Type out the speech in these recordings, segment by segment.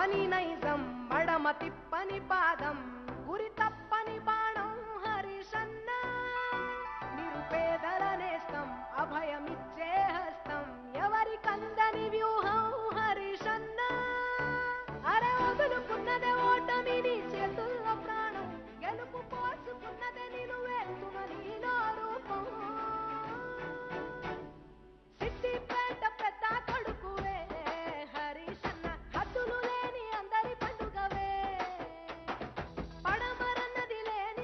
తప్పని నైజం మడమ తిప్పని పాదం గురి తప్పని బాణం హరిషన్న నిరుపేదల నేస్తం అభయమిచ్చే హస్తం ఎవరి కందని వ్యూహం హరిషన్న అరే వదులుకున్నదే ఓటమిని చేతుల్లో ప్రాణం గెలుపు పోసుకున్నదే నిలువెత్తున నీలో రూపం సిద్దిపేట పెద్ద కొడుకువే హరిషన్న హద్దులు లేని అందరి పండుగవే పడమరన్నది లేని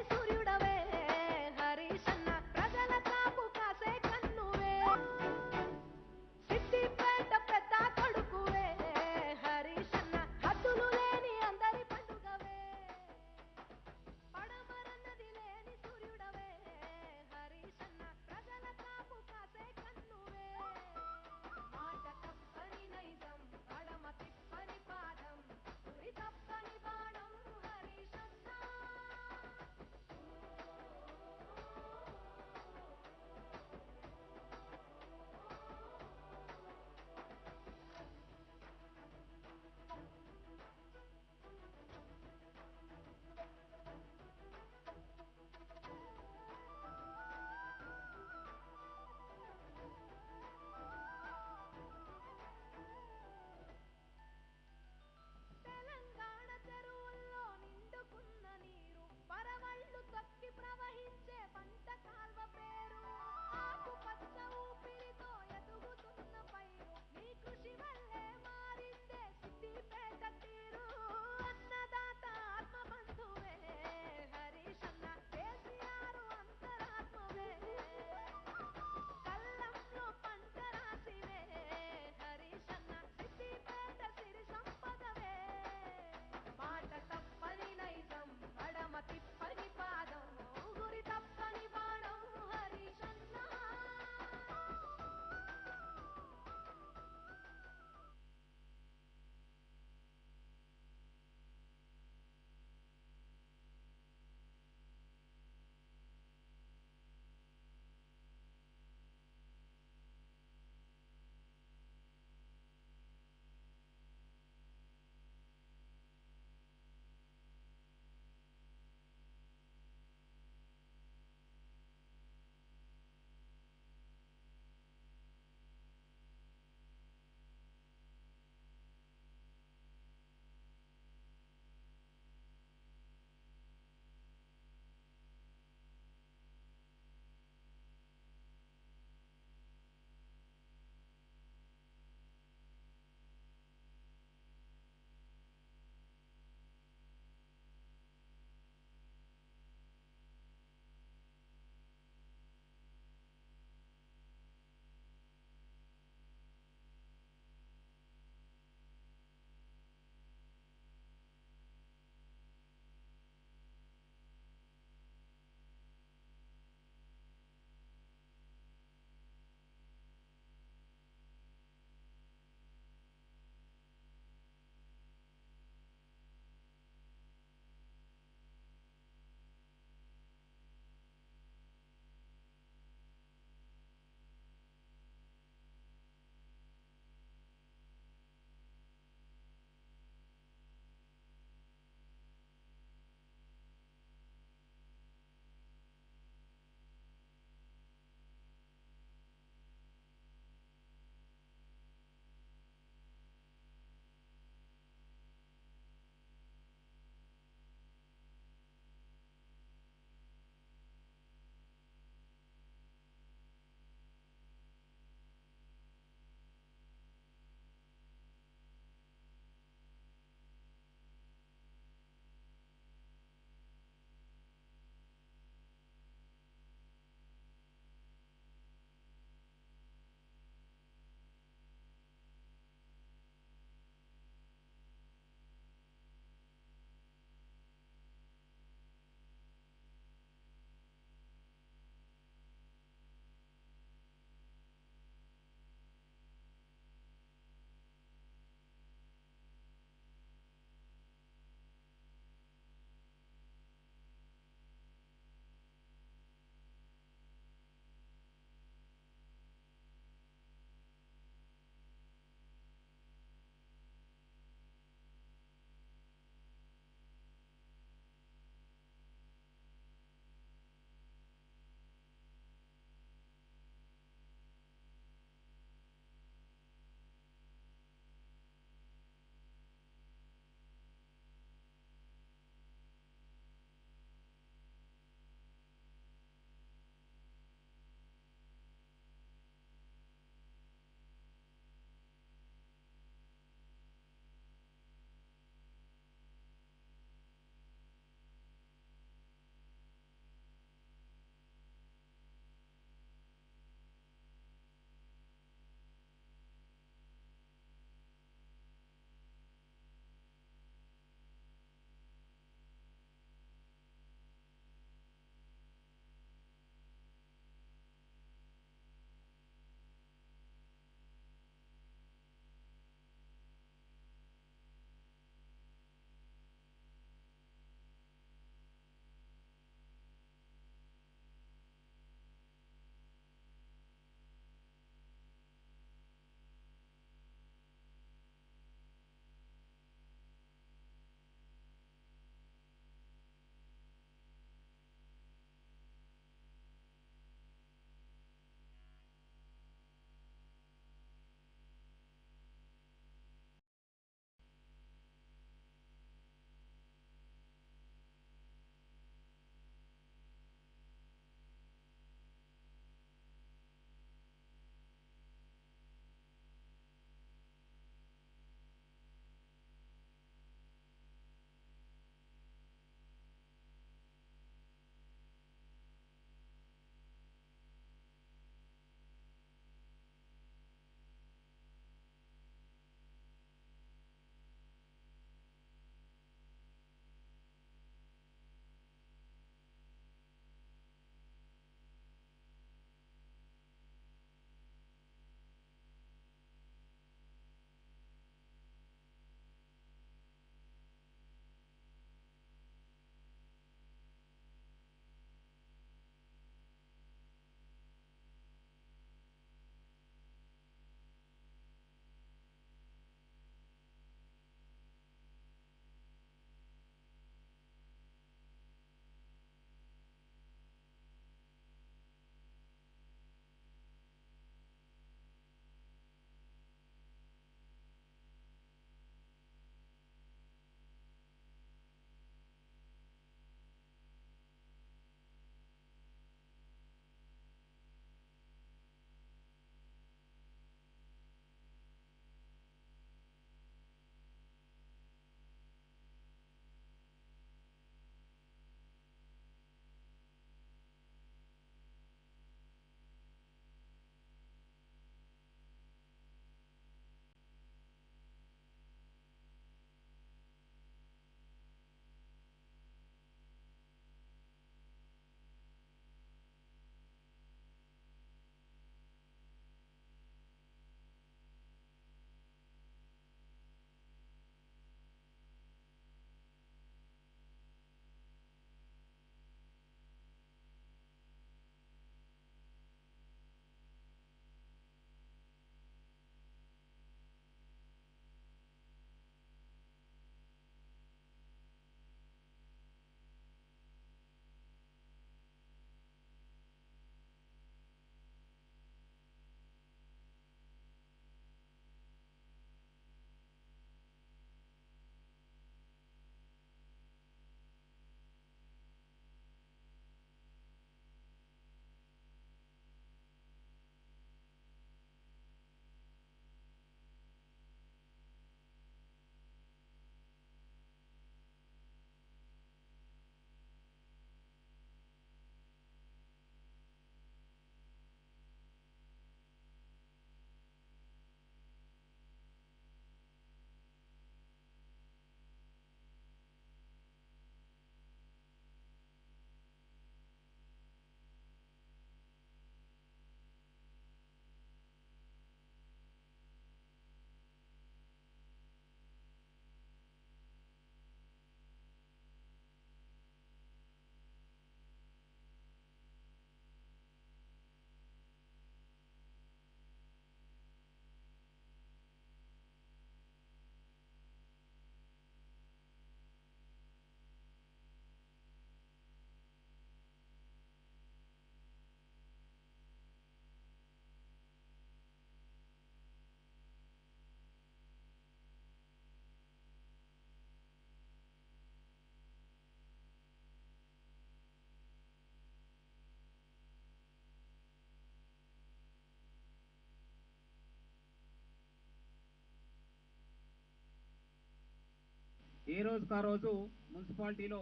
ఏ రోజుకు ఆ రోజు మున్సిపాలిటీలో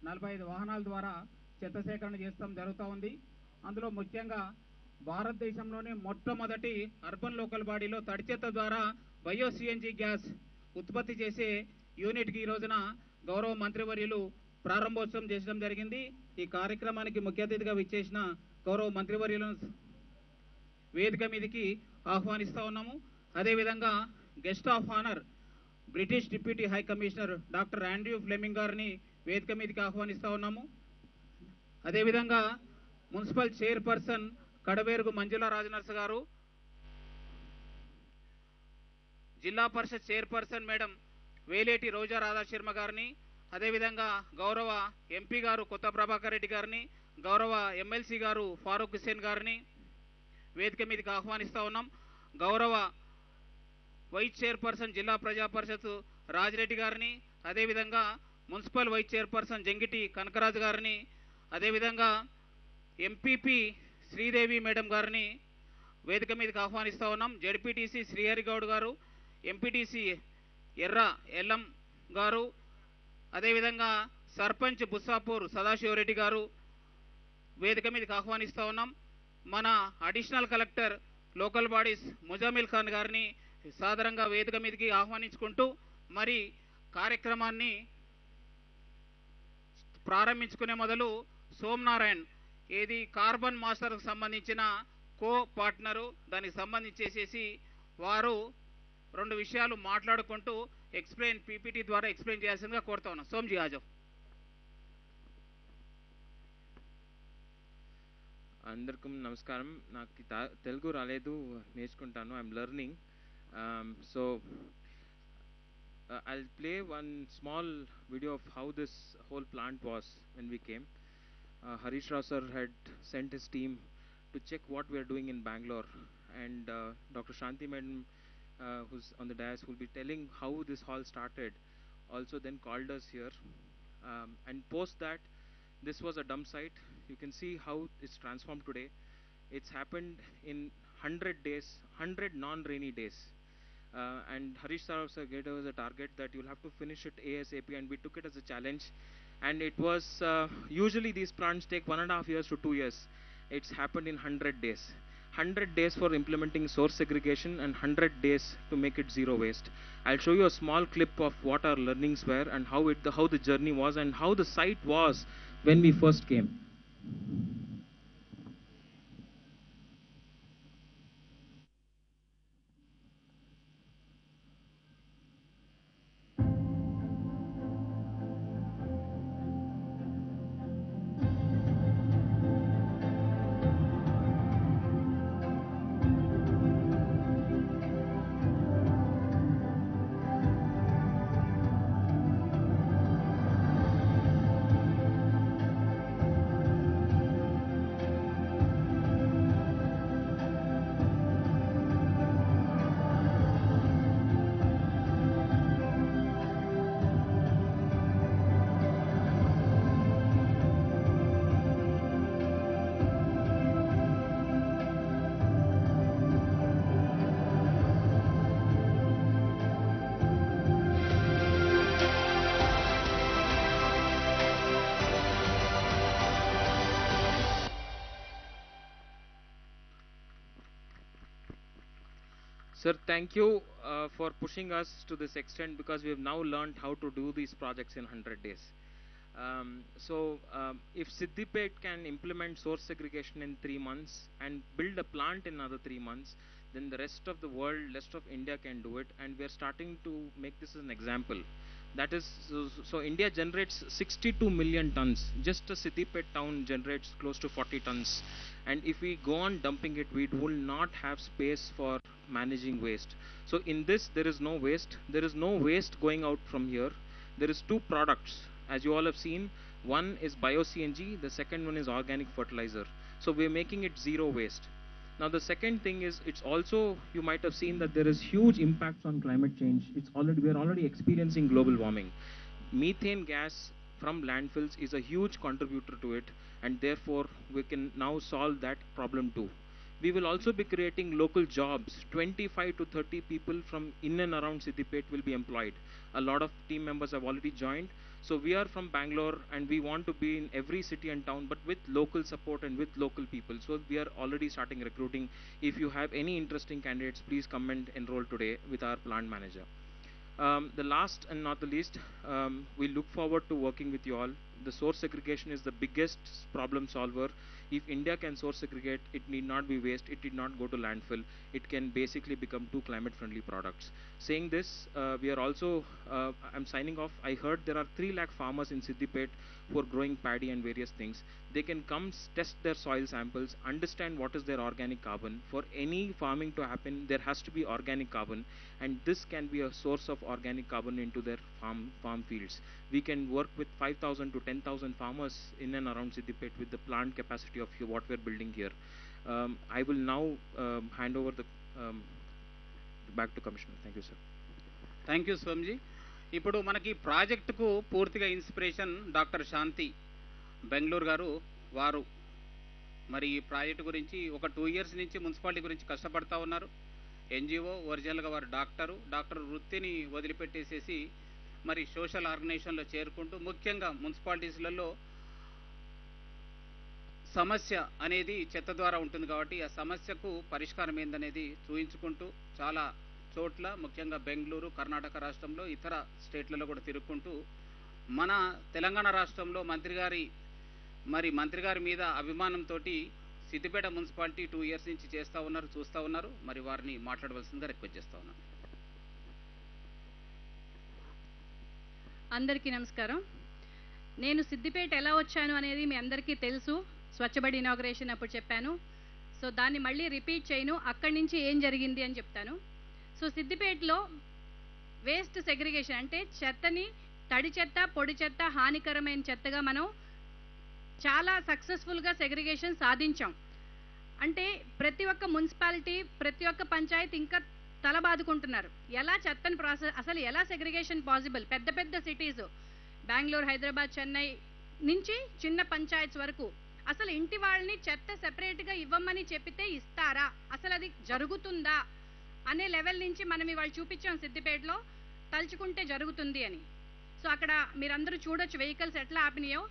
45 వాహనాల ద్వారా చెత్త సేకరణ చేస్తాం జరుగుతూ ఉంది. అందులో ముఖ్యంగా భారతదేశంలోనే మొట్టమొదటి అర్బన్ లోకల్ బాడీలో తడి చెత్త ద్వారా బయో సిఎన్జి గ్యాస్ ఉత్పత్తి చేసే యూనిట్కి ఈ రోజున గౌరవ మంత్రివర్యులు ప్రారంభోత్సవం చేయడం జరిగింది. ఈ కార్యక్రమానికి ముఖ్య అతిథిగా విచ్చేసిన గౌరవ మంత్రివర్యులను వేదిక మీదకి ఆహ్వానిస్తూ ఉన్నాము. అదేవిధంగా guest of honour British deputy high commissioner doctor Andrew Fleming గారిని వేదిక మీదకి ఆహ్వానిస్తూ ఉన్నాము. అదేవిధంగా మున్సిపల్ చైర్పర్సన్ కడవేరుగు మంజుల రాజనర్స్ గారు, జిల్లా పరిషత్ చైర్పర్సన్ మేడం వేలేటి రోజా రాధాశర్మ గారిని, అదేవిధంగా గౌరవ ఎంపీ గారు కొత్త ప్రభాకర్ రెడ్డి గారిని, గౌరవ ఎమ్మెల్సీ గారు ఫారూక్ హుస్సేన్ గారిని వేదిక మీదకి ఆహ్వానిస్తూ ఉన్నాం. గౌరవ వైస్ చైర్పర్సన్ జిల్లా ప్రజా పరిషత్ రాజిరెడ్డి గారిని, అదేవిధంగా municipal vice chairperson Jangiti Kanakaraju గారిని, అదేవిధంగా ఎంపీపీ శ్రీదేవి మేడం గారిని వేదిక మీదకి ఆహ్వానిస్తూ ఉన్నాం. జడ్పీటీసీ శ్రీహరిగౌడ్ గారు, ఎంపీటీసీ ఎర్ర ఎల్లం గారు, అదేవిధంగా సర్పంచ్ బుస్సాపూర్ సదాశివరెడ్డి గారు వేదిక మీదకి ఆహ్వానిస్తూ ఉన్నాం. మన additional collector local bodies Muzammil Khan గారిని సాదరంగా వేదిక మీదకి ఆహ్వానించుకుంటూ మరి కార్యక్రమాన్ని ప్రారంభించుకునే మొదలు సోమనారాయణ్ ఏది కార్బన్ మాస్టర్కు సంబంధించిన కో పార్ట్నరు, దానికి సంబంధించేసేసి వారు 2 విషయాలు మాట్లాడుకుంటూ పీపీటీ ద్వారా ఎక్స్ప్లెయిన్ చేయాల్సిందిగా కోరుతా ఉన్నాం. సోమ్జీ ఆజవ్. అందరికీ నమస్కారం. నాకు తెలుగు రాలేదు, నేర్చుకుంటాను. I'm learning. So I'll play one small video of how this whole plant was when we came. Harish Rao sir had sent his team to check what we are doing in Bangalore, and Dr. Shanti madam, who's on the dais, will be telling how this all started, also then called us here. And post that, this was a dump site. You can see how it's transformed today. It's happened in 100 days, 100 non-rainy days. And Harish Rao sir gave us a target that you'll have to finish it ASAP, and we took it as a challenge. And it was, usually these plants take 1.5 years to 2 years. It's happened in 100 days. 100 days for implementing source segregation and 100 days to make it zero waste. I'll show you a small clip of what our learnings were and how the journey was and how the site was when we first came. Sir, thank you for pushing us to this extent, because we have now learned how to do these projects in 100 days. If Siddipet can implement source segregation in 3 months and build a plant in another 3 months, then the rest of the world, rest of India can do it, and we are starting to make this as an example. That is, so India generates 62 million tons. Just a Siddipet town generates close to 40 tons. And if we go on dumping it, we will not have space for managing waste. So in this, there is no waste. There is no waste going out from here. There is 2 products, as you all have seen. One is bio-CNG, the second one is organic fertilizer. So we're making it zero waste. Now the second thing is, it's also, you might have seen that there is huge impacts on climate change. We're already experiencing global warming. Methane gas from landfills is a huge contributor to it, and therefore we can now solve that problem too. We will also be creating local jobs. 25 to 30 people from in and around Siddipet will be employed. A lot of team members have already joined. So we are from Bangalore and we want to be in every city and town, but with local support and with local people. So we are already starting recruiting. If you have any interesting candidates, please come and enroll today with our plant manager. The last and not the least, we look forward to working with you all. The source segregation is the biggest problem solver. If India can source segregate, it need not be waste, it did not go to landfill. It can basically become 2 climate-friendly products. Saying this, we are also, I'm signing off. I heard there are 3 lakh farmers in Siddipet who are growing paddy and various things. They can come test their soil samples, understand what is their organic carbon. For any farming to happen, there has to be organic carbon, and this can be a source of organic carbon into their farm fields. We can work with 5,000 to 10,000 farmers in and around Siddipet with the plant capacity of what we're building here. I will now hand over the back to Commissioner. Thank you, sir. Thank you Swamiji. ఇప్పుడు మనకి ప్రాజెక్టుకు పూర్తిగా inspiration doctor శాంతి బెంగళూరు గారు. వారు మరి ఈ project గురించి ఒక 2 years నుంచి మున్సిపాలిటీ గురించి కష్టపడతా ఉన్నారు. ఎన్జిఓ, ఒరిజినల్గా వారు డాక్టర్ వృత్తిని వదిలిపెట్టేసేసి మరి సోషల్ ఆర్గనైజేషన్లో చేరుకుంటూ ముఖ్యంగా మున్సిపాలిటీస్లలో సమస్య అనేది చెత్త ద్వారా ఉంటుంది కాబట్టి ఆ సమస్యకు పరిష్కారం ఏందనేది చూయించుకుంటూ చాలా చోట్ల ముఖ్యంగా బెంగళూరు, కర్ణాటక రాష్ట్రంలో, ఇతర స్టేట్లలో కూడా తిరుగుకుంటూ మన తెలంగాణ రాష్ట్రంలో మంత్రి గారి మీద అభిమానంతో సిద్దిపేట మున్సిపాలిటీ 2 years నుంచి చూస్తూ ఉన్నారు. మరి వారిని మాట్లాడవలసిందిగా రిక్వెస్ట్ చేస్తూ ఉన్నాను. అందరికీ నమస్కారం. నేను సిద్దిపేట ఎలా వచ్చాను అనేది మీ అందరికీ తెలుసు. స్వచ్ఛబడి ఇనాగ్రేషన్ అప్పుడు చెప్పాను. సో దాన్ని మళ్ళీ రిపీట్ చేయను. అక్కడి నుంచి ఏం జరిగింది అని చెప్తాను. సో సిద్దిపేటలో వేస్ట్ సెగ్రిగేషన్ అంటే చెత్తని తడి చెత్త, పొడి చెత్త, హానికరమైన చెత్తగా మనం చాలా సక్సెస్ఫుల్గా సెగ్రిగేషన్ సాధించాం. అంటే ప్రతి ఒక్క మున్సిపాలిటీ, ప్రతి ఒక్క పంచాయతీ ఇంకా తల బాదుకుంటున్నారు. ఎలా చెత్తని ప్రాసెస్, అసలు ఎలా సెగ్రిగేషన్ పాసిబుల్? పెద్ద పెద్ద సిటీస్ బెంగళూరు, హైదరాబాద్, చెన్నై నుంచి చిన్న పంచాయత్స్ వరకు అసలు ఇంటి వాళ్ళని చెత్త సెపరేట్గా ఇవ్వమని చెప్పితే ఇస్తారా? అసలు అది జరుగుతుందా అనే లెవెల్ నుంచి మనం ఇవాళ చూపించాం సిద్దిపేటలో. తలుచుకుంటే జరుగుతుంది అని. సో అక్కడ మీరందరూ చూడొచ్చు వెహికల్స్ ఎట్లా ఆపినాయో.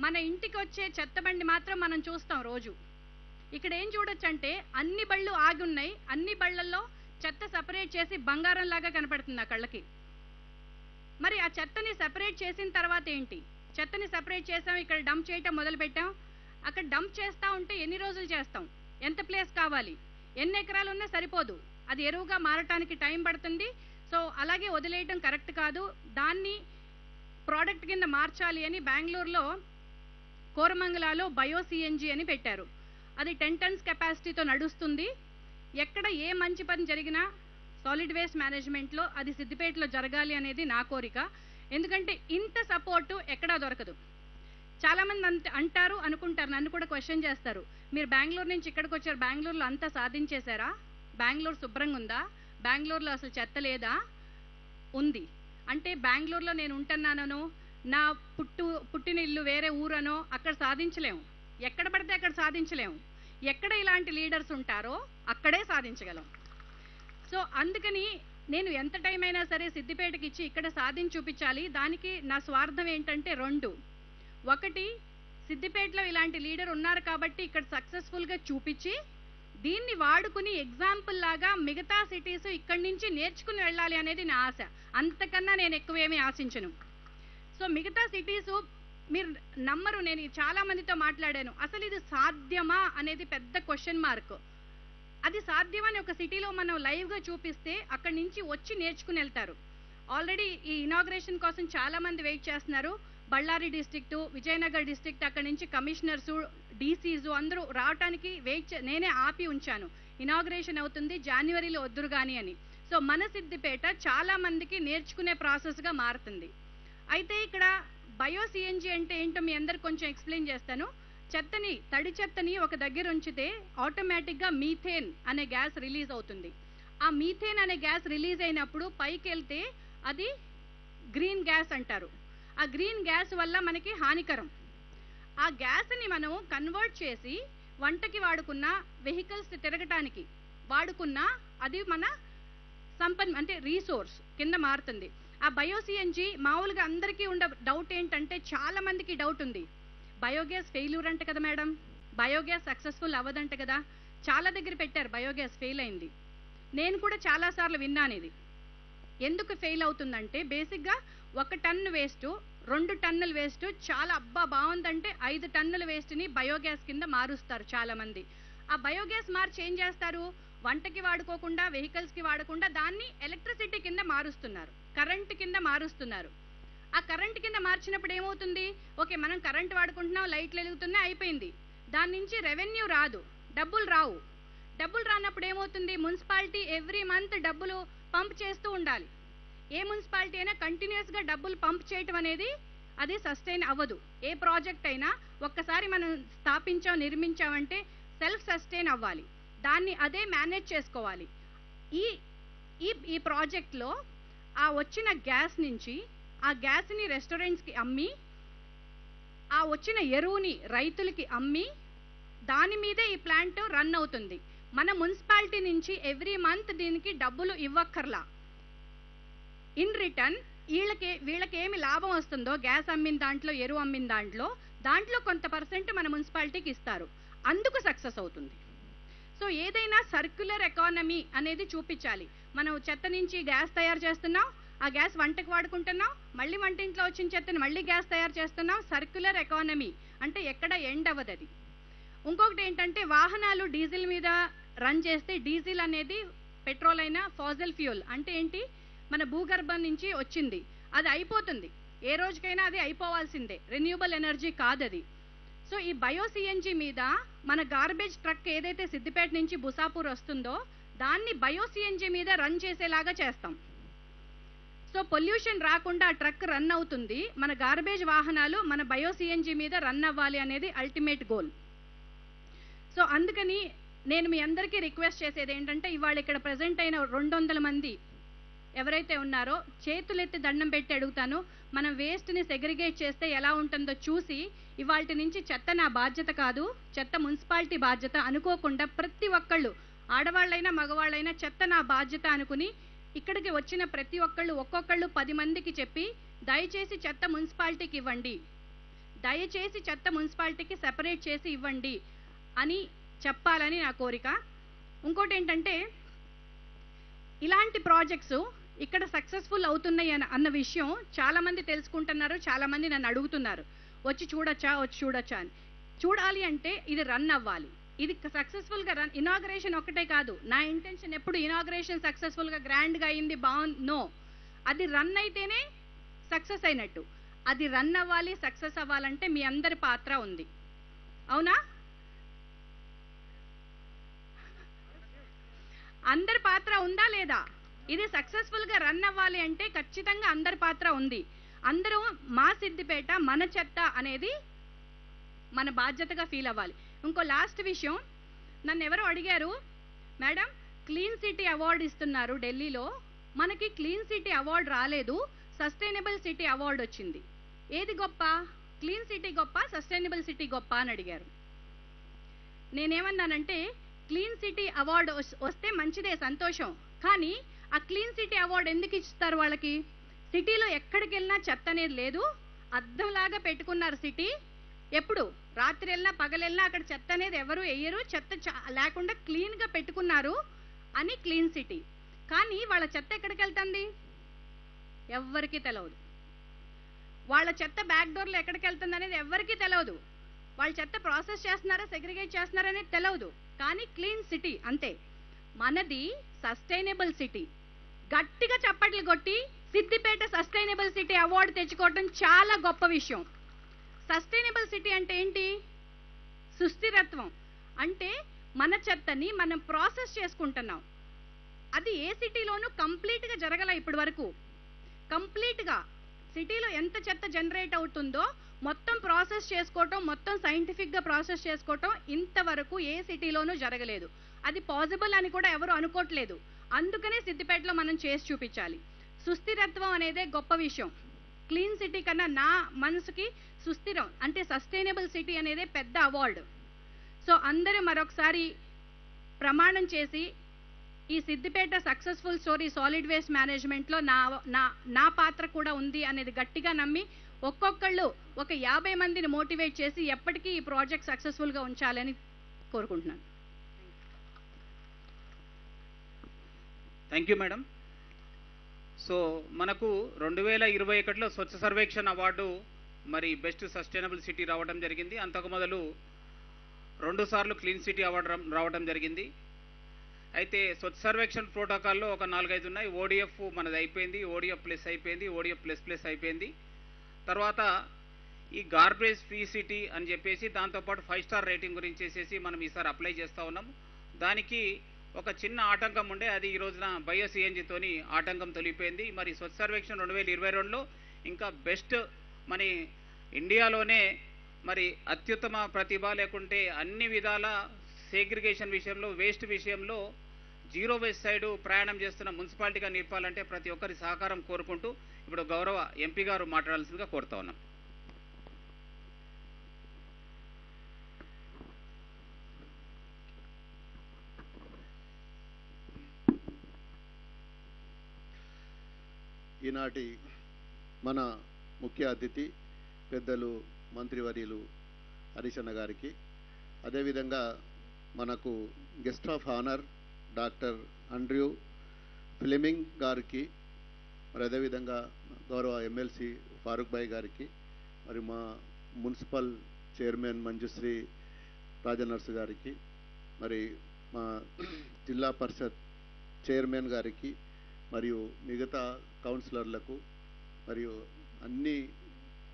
మన ఇంటికి వచ్చే చెత్త బండి మాత్రం మనం చూస్తాం రోజు. ఇక్కడ ఏం చూడొచ్చు అంటే అన్ని బళ్ళు ఆగి ఉన్నాయి. అన్ని బళ్ళల్లో చెత్త సెపరేట్ చేసి బంగారం లాగా కనపడుతుంది ఆ కళ్ళకి. మరి ఆ చెత్తని సెపరేట్ చేసిన తర్వాత ఏంటి? చెత్తని సెపరేట్ చేసాం, ఇక్కడ డంప్ చేయటం మొదలు పెట్టాం. అక్కడ డంప్ చేస్తూ ఉంటే ఎన్ని రోజులు చేస్తాం? ఎంత ప్లేస్ కావాలి? ఎన్ని ఎకరాలు ఉన్నా సరిపోదు. అది ఎరువుగా మారటానికి టైం పడుతుంది. సో అలాగే వదిలేయటం కరెక్ట్ కాదు. దాన్ని ప్రోడక్ట్ కింద మార్చాలి అని బెంగళూరులో కోరమంగళలో బయో సిఎన్జి అని పెట్టారు. అది 10 tons కెపాసిటీతో నడుస్తుంది. ఎక్కడ ఏ మంచి పని జరిగినా సాలిడ్ వేస్ట్ మేనేజ్మెంట్లో అది సిద్దిపేటలో జరగాలి అనేది నా కోరిక. ఎందుకంటే ఇంత సపోర్టు ఎక్కడా దొరకదు. చాలామంది అంటారు, అనుకుంటారు, నన్ను కూడా క్వశ్చన్ చేస్తారు, మీరు బెంగళూరు నుంచి ఇక్కడికి వచ్చారు, బెంగళూరులో అంతా సాధించేశారా? బెంగళూరు శుభ్రంగా ఉందా? బెంగళూరులో అసలు చెత్త లేదా? ఉంది. అంటే బెంగళూరులో నేను ఉంటున్నానో, నా పుట్టిన ఇల్లు వేరే ఊరనో అక్కడ సాధించలేము. ఎక్కడ పడితే అక్కడ సాధించలేము. ఎక్కడ ఇలాంటి లీడర్స్ ఉంటారో అక్కడే సాధించగలం. సో అందుకని నేను ఎంత టైం అయినా సరే సిద్దిపేటకి ఇచ్చి ఇక్కడ సాధించి చూపించాలి. దానికి నా స్వార్థం ఏంటంటే 2. ఒకటి, సిద్దిపేటలో ఇలాంటి లీడర్ ఉన్నారు కాబట్టి ఇక్కడ సక్సెస్ఫుల్గా చూపించి దీన్ని వాడుకుని ఎగ్జాంపుల్ లాగా మిగతా సిటీస్ ఇక్కడి నుంచి నేర్చుకుని వెళ్ళాలి అనేది నా ఆశ. అంతకన్నా నేను ఎక్కువేమీ ఆశించను. సో మిగతా సిటీసు మీరు నమ్మరు, నేను చాలా మందితో మాట్లాడాను, అసలు ఇది సాధ్యమా అనేది పెద్ద క్వశ్చన్ మార్క్. అది సాధ్యమని ఒక సిటీలో మనం లైవ్గా చూపిస్తే అక్కడి నుంచి వచ్చి నేర్చుకుని వెళ్తారు. ఆల్రెడీ ఈ ఇనాగ్రేషన్ కోసం చాలామంది వెయిట్ చేస్తున్నారు. బళ్ళారి డిస్ట్రిక్టు, విజయనగర్ డిస్ట్రిక్ట్, అక్కడి నుంచి కమిషనర్సు, డీసీసు అందరూ రావడానికి నేనే ఆపి ఉంచాను. ఇనాగ్రేషన్ అవుతుంది, జనవరిలో వద్దురు కానీ అని. సో మన సిద్దిపేట చాలా మందికి నేర్చుకునే ప్రాసెస్గా మారుతుంది. అయితే ఇక్కడ బయో సిఎన్జి అంటే ఏంటో మీ అందరికి కొంచెం ఎక్స్ప్లెయిన్ చేస్తాను. చెత్తని, తడి చెత్తని ఒక దగ్గర ఉంచితే ఆటోమేటిక్గా మీథేన్ అనే గ్యాస్ రిలీజ్ అవుతుంది. ఆ మీథేన్ అనే గ్యాస్ రిలీజ్ అయినప్పుడు పైకి వెళ్తే అది గ్రీన్ గ్యాస్ అంటారు. ఆ గ్రీన్ గ్యాస్ వల్ల మనకి హానికరం. ఆ గ్యాస్ని మనం కన్వర్ట్ చేసి వంటకి వాడుకున్న, వెహికల్స్ తిరగటానికి వాడుకున్న, అది మన సంపద అంటే రీసోర్స్ కింద మారుతుంది. ఆ బయోసిఎన్జి మామూలుగా అందరికీ ఉండే డౌట్ ఏంటంటే, చాలా మందికి డౌట్ ఉంది, బయోగ్యాస్ ఫెయిల్యూర్ అంట కదా మేడం, బయోగ్యాస్ సక్సెస్ఫుల్ అవ్వదంట కదా. చాలా దగ్గర పెట్టారు బయోగ్యాస్ ఫెయిల్ అయింది. నేను కూడా చాలాసార్లు విన్నాను ఇది. ఎందుకు ఫెయిల్ అవుతుందంటే, బేసిక్గా 1 టన్ను వేస్ట్ 2 టన్నుల వేస్ట్ చాలా అబ్బా బాగుందంటే 5 టన్నుల వేస్ట్ని బయోగ్యాస్ కింద మారుస్తారు చాలామంది. ఆ బయోగ్యాస్ మార్చి ఏం చేస్తారు, వంటకి వాడుకోకుండా, వెహికల్స్కి వాడకుండా దాన్ని ఎలక్ట్రిసిటీ కింద మారుస్తున్నారు, కరెంట్ కింద మారుస్తున్నారు. ఆ కరెంట్ కింద మార్చినప్పుడు ఏమవుతుంది, ఓకే మనం కరెంట్ వాడుకుంటున్నాం, లైట్లు వెలుగుతున్నాయి, అయిపోయింది. దాని నుంచి రెవెన్యూ రాదు, డబ్బులు రావు. డబ్బులు రానప్పుడు ఏమవుతుంది, మున్సిపాలిటీ ఎవ్రీ మంత్ డబ్బులు పంప్ చేస్తూ ఉండాలి. ఏ మున్సిపాలిటీ అయినా కంటిన్యూస్గా డబ్బులు పంప్ చేయటం అనేది అది సస్టైన్ అవ్వదు. ఏ ప్రాజెక్ట్ అయినా ఒక్కసారి మనం స్థాపించాం, నిర్మించామంటే సెల్ఫ్ సస్టైన్ అవ్వాలి, దాన్ని అదే మేనేజ్ చేసుకోవాలి. ఈ ఈ ఈ ప్రాజెక్ట్లో ఆ వచ్చిన గ్యాస్ నుంచి ఆ గ్యాస్ని రెస్టారెంట్స్కి అమ్మి, ఆ వచ్చిన ఎరువుని రైతులకి అమ్మి, దాని మీదే ఈ ప్లాంట్ రన్ అవుతుంది. మన మున్సిపాలిటీ నుంచి ఎవ్రీ మంత్ దీనికి డబ్బులు ఇవ్వక్కర్లా. ఇన్ రిటర్న్ వీళ్ళకి ఏమి లాభం వస్తుందో, గ్యాస్ అమ్మిన దాంట్లో, ఎరువు అమ్మిన దాంట్లో కొంత పర్సెంట్ మన మున్సిపాలిటీకి ఇస్తారు. అందుకు సక్సెస్ అవుతుంది. సో ఏదైనా సర్క్యులర్ ఎకానమీ అనేది చూపించాలి. మనం చెత్త నుంచి గ్యాస్ తయారు చేస్తున్నాం, ఆ గ్యాస్ వంటకు వాడుకుంటున్నాం, మళ్ళీ వంటింట్లో వచ్చిన చెత్తని మళ్ళీ గ్యాస్ తయారు చేస్తున్నాం. సర్క్యులర్ ఎకానమీ అంటే ఎక్కడ ఎండ్ అవ్వదు అది. ఇంకొకటి ఏంటంటే, వాహనాలు డీజిల్ మీద రన్ చేస్తే, డీజిల్ అనేది పెట్రోల్ అయినా ఫాజిల్ ఫ్యూయల్ అంటే ఏంటి, మన భూగర్భం నుంచి వచ్చింది, అది అయిపోతుంది, ఏ రోజుకైనా అది అయిపోవాల్సిందే, రెన్యూబుల్ ఎనర్జీ కాదది. సో ఈ బయోసిఎన్జి మీద మన గార్బేజ్ ట్రక్ ఏదైతే సిద్దిపేట నుంచి బుసాపూర్ వస్తుందో దాన్ని బయోసిఎన్జి మీద రన్ చేసేలాగా చేస్తాం. సో పొల్యూషన్ రాకుండా ఆ ట్రక్ రన్ అవుతుంది, మన గార్బేజ్ వాహనాలు మన బయోసిఎన్జి మీద రన్ అవ్వాలి అనేది అల్టిమేట్ గోల్. సో అందుకని నేను మీ అందరికీ రిక్వెస్ట్ చేసేది ఏంటంటే, ఇవాళ ఇక్కడ ప్రజెంట్ అయిన 200 మంది ఎవరైతే ఉన్నారో చేతులెత్తి దండం పెట్టి అడుగుతాను, మనం వేస్ట్ని సెగ్రిగేట్ చేస్తే ఎలా ఉంటుందో చూసి, ఇవాళ నుంచి చెత్త నా బాధ్యత కాదు, చెత్త మున్సిపాలిటీ బాధ్యత అనుకోకుండా ప్రతి ఒక్కళ్ళు, ఆడవాళ్ళైనా మగవాళ్ళైనా చెత్త నా బాధ్యత అనుకుని ఇక్కడికి వచ్చిన ప్రతి ఒక్కళ్ళు ఒక్కొక్కళ్ళు 10 మందికి చెప్పి, దయచేసి చెత్త మున్సిపాలిటీకి ఇవ్వండి, దయచేసి చెత్త మున్సిపాలిటీకి సెపరేట్ చేసి ఇవ్వండి అని చెప్పాలని నా కోరిక. ఇంకోటి ఏంటంటే, ఇలాంటి ప్రాజెక్ట్స్ ఇక్కడ సక్సెస్ఫుల్ అవుతున్నాయి అన్న విషయం చాలామంది తెలుసుకుంటున్నారు, చాలామంది నన్ను అడుగుతున్నారు, వచ్చి చూడొచ్చా అని. చూడాలి అంటే ఇది రన్ అవ్వాలి, ఇది సక్సెస్ఫుల్గా రన్. ఇనాగ్రేషన్ ఒక్కటే కాదు, నా ఇంటెన్షన్ ఎప్పుడు ఇనాగ్రేషన్ సక్సెస్ఫుల్గా గ్రాండ్గా అయింది బాగుంది, నో, అది రన్ అయితేనే సక్సెస్ అయినట్టు. అది రన్ అవ్వాలి, సక్సెస్ అవ్వాలంటే మీ అందరి పాత్ర ఉంది, అవునా? అందరి పాత్ర ఉందా లేదా? ఇది సక్సెస్ఫుల్గా రన్ అవ్వాలి అంటే ఖచ్చితంగా అందరి పాత్ర ఉంది. అందరూ మా సిద్దిపేట మన చెత్త అనేది మన బాధ్యతగా ఫీల్ అవ్వాలి. ఇంకో లాస్ట్ విషయం, నన్ను ఎవరో అడిగారు, మేడం క్లీన్ సిటీ అవార్డు ఇస్తున్నారు ఢిల్లీలో, మనకి క్లీన్ సిటీ అవార్డు రాలేదు, సస్టైనబుల్ సిటీ అవార్డు వచ్చింది, ఏది గొప్ప, క్లీన్ సిటీ గొప్ప, సస్టైనబుల్ సిటీ గొప్ప అని అడిగారు. నేనేమన్నానంటే, క్లీన్ సిటీ అవార్డు వస్తే మంచిదే, సంతోషం, కానీ ఆ క్లీన్ సిటీ అవార్డు ఎందుకు ఇస్తారు వాళ్ళకి? సిటీలో ఎక్కడికి వెళ్ళినా చెత్త అనేది లేదు, అద్దంలాగా పెట్టుకున్నారు సిటీ, ఎప్పుడు రాత్రి వెళ్ళినా పగలెళ్ళినా అక్కడ చెత్త అనేది ఎవరు వేయరు, చెత్త లేకుండా క్లీన్గా పెట్టుకున్నారు అని క్లీన్ సిటీ. కానీ వాళ్ళ చెత్త ఎక్కడికి వెళ్తుంది ఎవ్వరికీ తెలియదు, వాళ్ళ చెత్త బ్యాక్ డోర్లో ఎక్కడికి వెళ్తుంది అనేది ఎవ్వరికీ తెలియదు, వాళ్ళ చెత్త ప్రాసెస్ చేస్తున్నారా సెగ్రిగేట్ చేస్తున్నారా అనేది తెలియదు, కానీ క్లీన్ సిటీ అంతే. మనది సస్టైనబుల్ సిటీ. గట్టిగా చప్పట్లు కొట్టి సిద్దిపేట సస్టైనబుల్ సిటీ అవార్డు తెచ్చుకోవడం చాలా గొప్ప విషయం. సస్టైనబుల్ సిటీ అంటే ఏంటి? సుస్థిరత్వం అంటే మన చెత్తని మనం ప్రాసెస్ చేసుకుంటున్నాం. అది ఏ సిటీలోనూ కంప్లీట్గా జరగల ఇప్పటి వరకు. కంప్లీట్గా సిటీలో ఎంత చెత్త జనరేట్ అవుతుందో మొత్తం ప్రాసెస్ చేసుకోవటం, మొత్తం సైంటిఫిక్గా ప్రాసెస్ చేసుకోవటం ఇంతవరకు ఏ సిటీలోనూ జరగలేదు. అది పాసిబుల్ అని కూడా ఎవరు అనుకోవట్లేదు. అందుకనే సిద్దిపేటలో మనం చేసి చూపించాలి. సుస్థిరత్వం అనేదే గొప్ప విషయం. క్లీన్ సిటీ కన్నా నా మనసుకి సుస్థిరం అంటే సస్టైనబుల్ సిటీ అనేదే పెద్ద అవార్డు. సో అందరూ మరొకసారి ప్రమాణం చేసి ఈ Siddipet successful story solid waste మేనేజ్మెంట్లో నా నా నా పాత్ర కూడా ఉంది అనేది గట్టిగా నమ్మి ఒక్కొక్కళ్ళు ఒక 50 మందిని మోటివేట్ చేసి ఎప్పటికీ ఈ ప్రాజెక్ట్ సక్సెస్ఫుల్గా ఉంచాలని కోరుకుంటున్నాను. Thank you madam. సో మనకు 2021లో స్వచ్ఛ సర్వేక్షణ్ అవార్డు మరి బెస్ట్ సస్టైనబుల్ సిటీ రావడం జరిగింది. అంతకు మొదలు 2 సార్లు క్లీన్ సిటీ అవార్డు రావడం జరిగింది. అయితే స్వచ్ఛ సర్వేక్షణ్ ప్రోటోకాల్లో ఒక 4-5 ఉన్నాయి. ఓడిఎఫ్ మనది అయిపోయింది, ఓడిఎఫ్ ప్లస్ అయిపోయింది, ఓడిఎఫ్ ప్లస్ అయిపోయింది. తర్వాత ఈ గార్బేజ్ ఫ్రీ సిటీ అని చెప్పేసి దాంతోపాటు 5 స్టార్ రేటింగ్ గురించి చేసేసి మనం ఈసారి అప్లై చేస్తూ ఉన్నాము. దానికి ఒక చిన్న ఆటంకం ఉండే, అది ఈ రోజున బయో సిఎన్జితోని ఆటంకం తొలిగిపోయింది. మరి స్వచ్ఛ సర్వేక్షణ్ 2022లో ఇంకా బెస్ట్ మన ఇండియాలోనే మరి అత్యుత్తమ ప్రతిభ లేకుంటే అన్ని విధాల సేగ్రిగేషన్ విషయంలో, వేస్ట్ విషయంలో జీరో వేస్ట్ సైడ్ ప్రయాణం చేస్తున్న మున్సిపాలిటీగా నిలపాలంటే ప్రతి ఒక్కరి సహకారం కోరుకుంటూ ఇప్పుడు గౌరవ ఎంపీ గారు మాట్లాడాల్సిందిగా కోరుతా ఉన్నాం. ఈనాటి మన ముఖ్య అతిథి పెద్దలు మంత్రివర్యులు హరీష్ అన్న గారికి, అదేవిధంగా మనకు guest of honour doctor Andrew Fleming గారికి, మరి అదేవిధంగా గౌరవ ఎమ్మెల్సీ ఫారూక్ భాయ్ గారికి, మరి మా మున్సిపల్ చైర్మన్ మంజుశ్రీ రాజనర్సు గారికి, మరి మా జిల్లా పరిషత్ చైర్మన్ గారికి, మరియు మిగతా కౌన్సిలర్లకు, మరియు అన్ని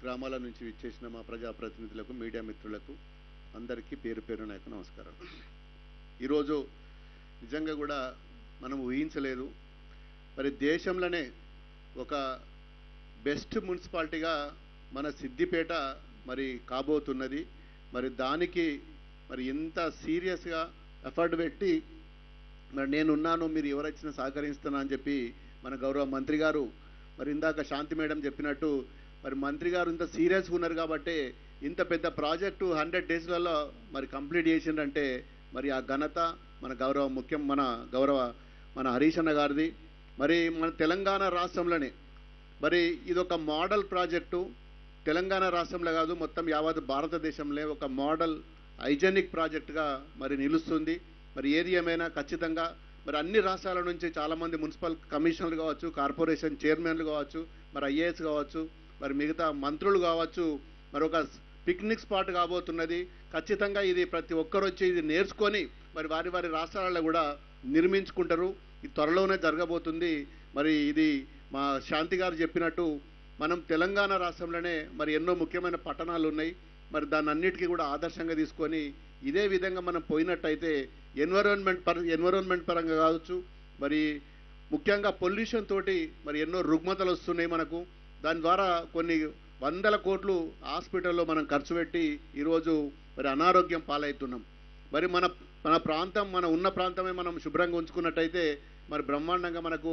గ్రామాల నుంచి విచ్చేసిన మా ప్రజాప్రతినిధులకు, మీడియా మిత్రులకు అందరికీ పేరు పేరు నాకు నమస్కారం. ఈరోజు నిజంగా కూడా మనం ఊహించలేదు, మరి దేశంలోనే ఒక బెస్ట్ మున్సిపాలిటీగా మన సిద్దిపేట మరి కాబోతున్నది. మరి దానికి మరి ఎంత సీరియస్గా ఎఫర్ట్ పెట్టి మరి నేనున్నాను, మీరు ఎవరైనా సహకరిస్తున్నా అని చెప్పి మన గౌరవ మంత్రి గారు, మరి ఇందాక శాంతి మేడం చెప్పినట్టు, మరి మంత్రి గారు ఇంత సీరియస్గా ఉన్నారు కాబట్టి ఇంత పెద్ద ప్రాజెక్టు 100 డేస్లలో మరి కంప్లీట్ చేసిందంటే మరి ఆ ఘనత మన మన హరీష్ అన్న గారిది. మరి మన తెలంగాణ రాష్ట్రంలోనే మరి ఇదొక మోడల్ ప్రాజెక్టు, తెలంగాణ రాష్ట్రంలో కాదు మొత్తం యావత్ భారతదేశంలో ఒక మోడల్ హైజెనిక్ ప్రాజెక్టుగా మరి నిలుస్తుంది. మరి ఏది ఏమైనా ఖచ్చితంగా మరి అన్ని రాష్ట్రాల నుంచి చాలామంది మున్సిపల్ కమిషనర్లు కావచ్చు, కార్పొరేషన్ చైర్మన్లు కావచ్చు, మరి ఐఏఎస్ కావచ్చు, మరి మిగతా మంత్రులు కావచ్చు, మరి ఒక పిక్నిక్ స్పాట్ కాబోతున్నది. ఖచ్చితంగా ఇది ప్రతి ఒక్కరు వచ్చి ఇది నేర్చుకొని మరి వారి వారి రాష్ట్రాలలో కూడా నిర్మించుకుంటారు. ఇది త్వరలోనే జరగబోతుంది. మరి ఇది మా శాంతి గారు చెప్పినట్టు మనం తెలంగాణ రాష్ట్రంలోనే మరి ఎన్నో ముఖ్యమైన పట్టణాలు ఉన్నాయి. మరి దాన్ని అన్నిటికీ కూడా ఆదర్శంగా తీసుకొని ఇదే విధంగా మనం పోయినట్టయితే ఎన్విరాన్మెంట్ పరంగా కావచ్చు, మరి ముఖ్యంగా పొల్యూషన్ తోటి మరి ఎన్నో రుగ్మతలు వస్తున్నాయి మనకు. దాని ద్వారా కొన్ని 100 కోట్లు హాస్పిటల్లో మనం ఖర్చు పెట్టి ఈరోజు మరి అనారోగ్యం పాలవుతున్నాం. మరి మన ప్రాంతం, మన ఉన్న ప్రాంతమే మనం శుభ్రంగా ఉంచుకున్నట్టయితే మరి బ్రహ్మాండంగా మనకు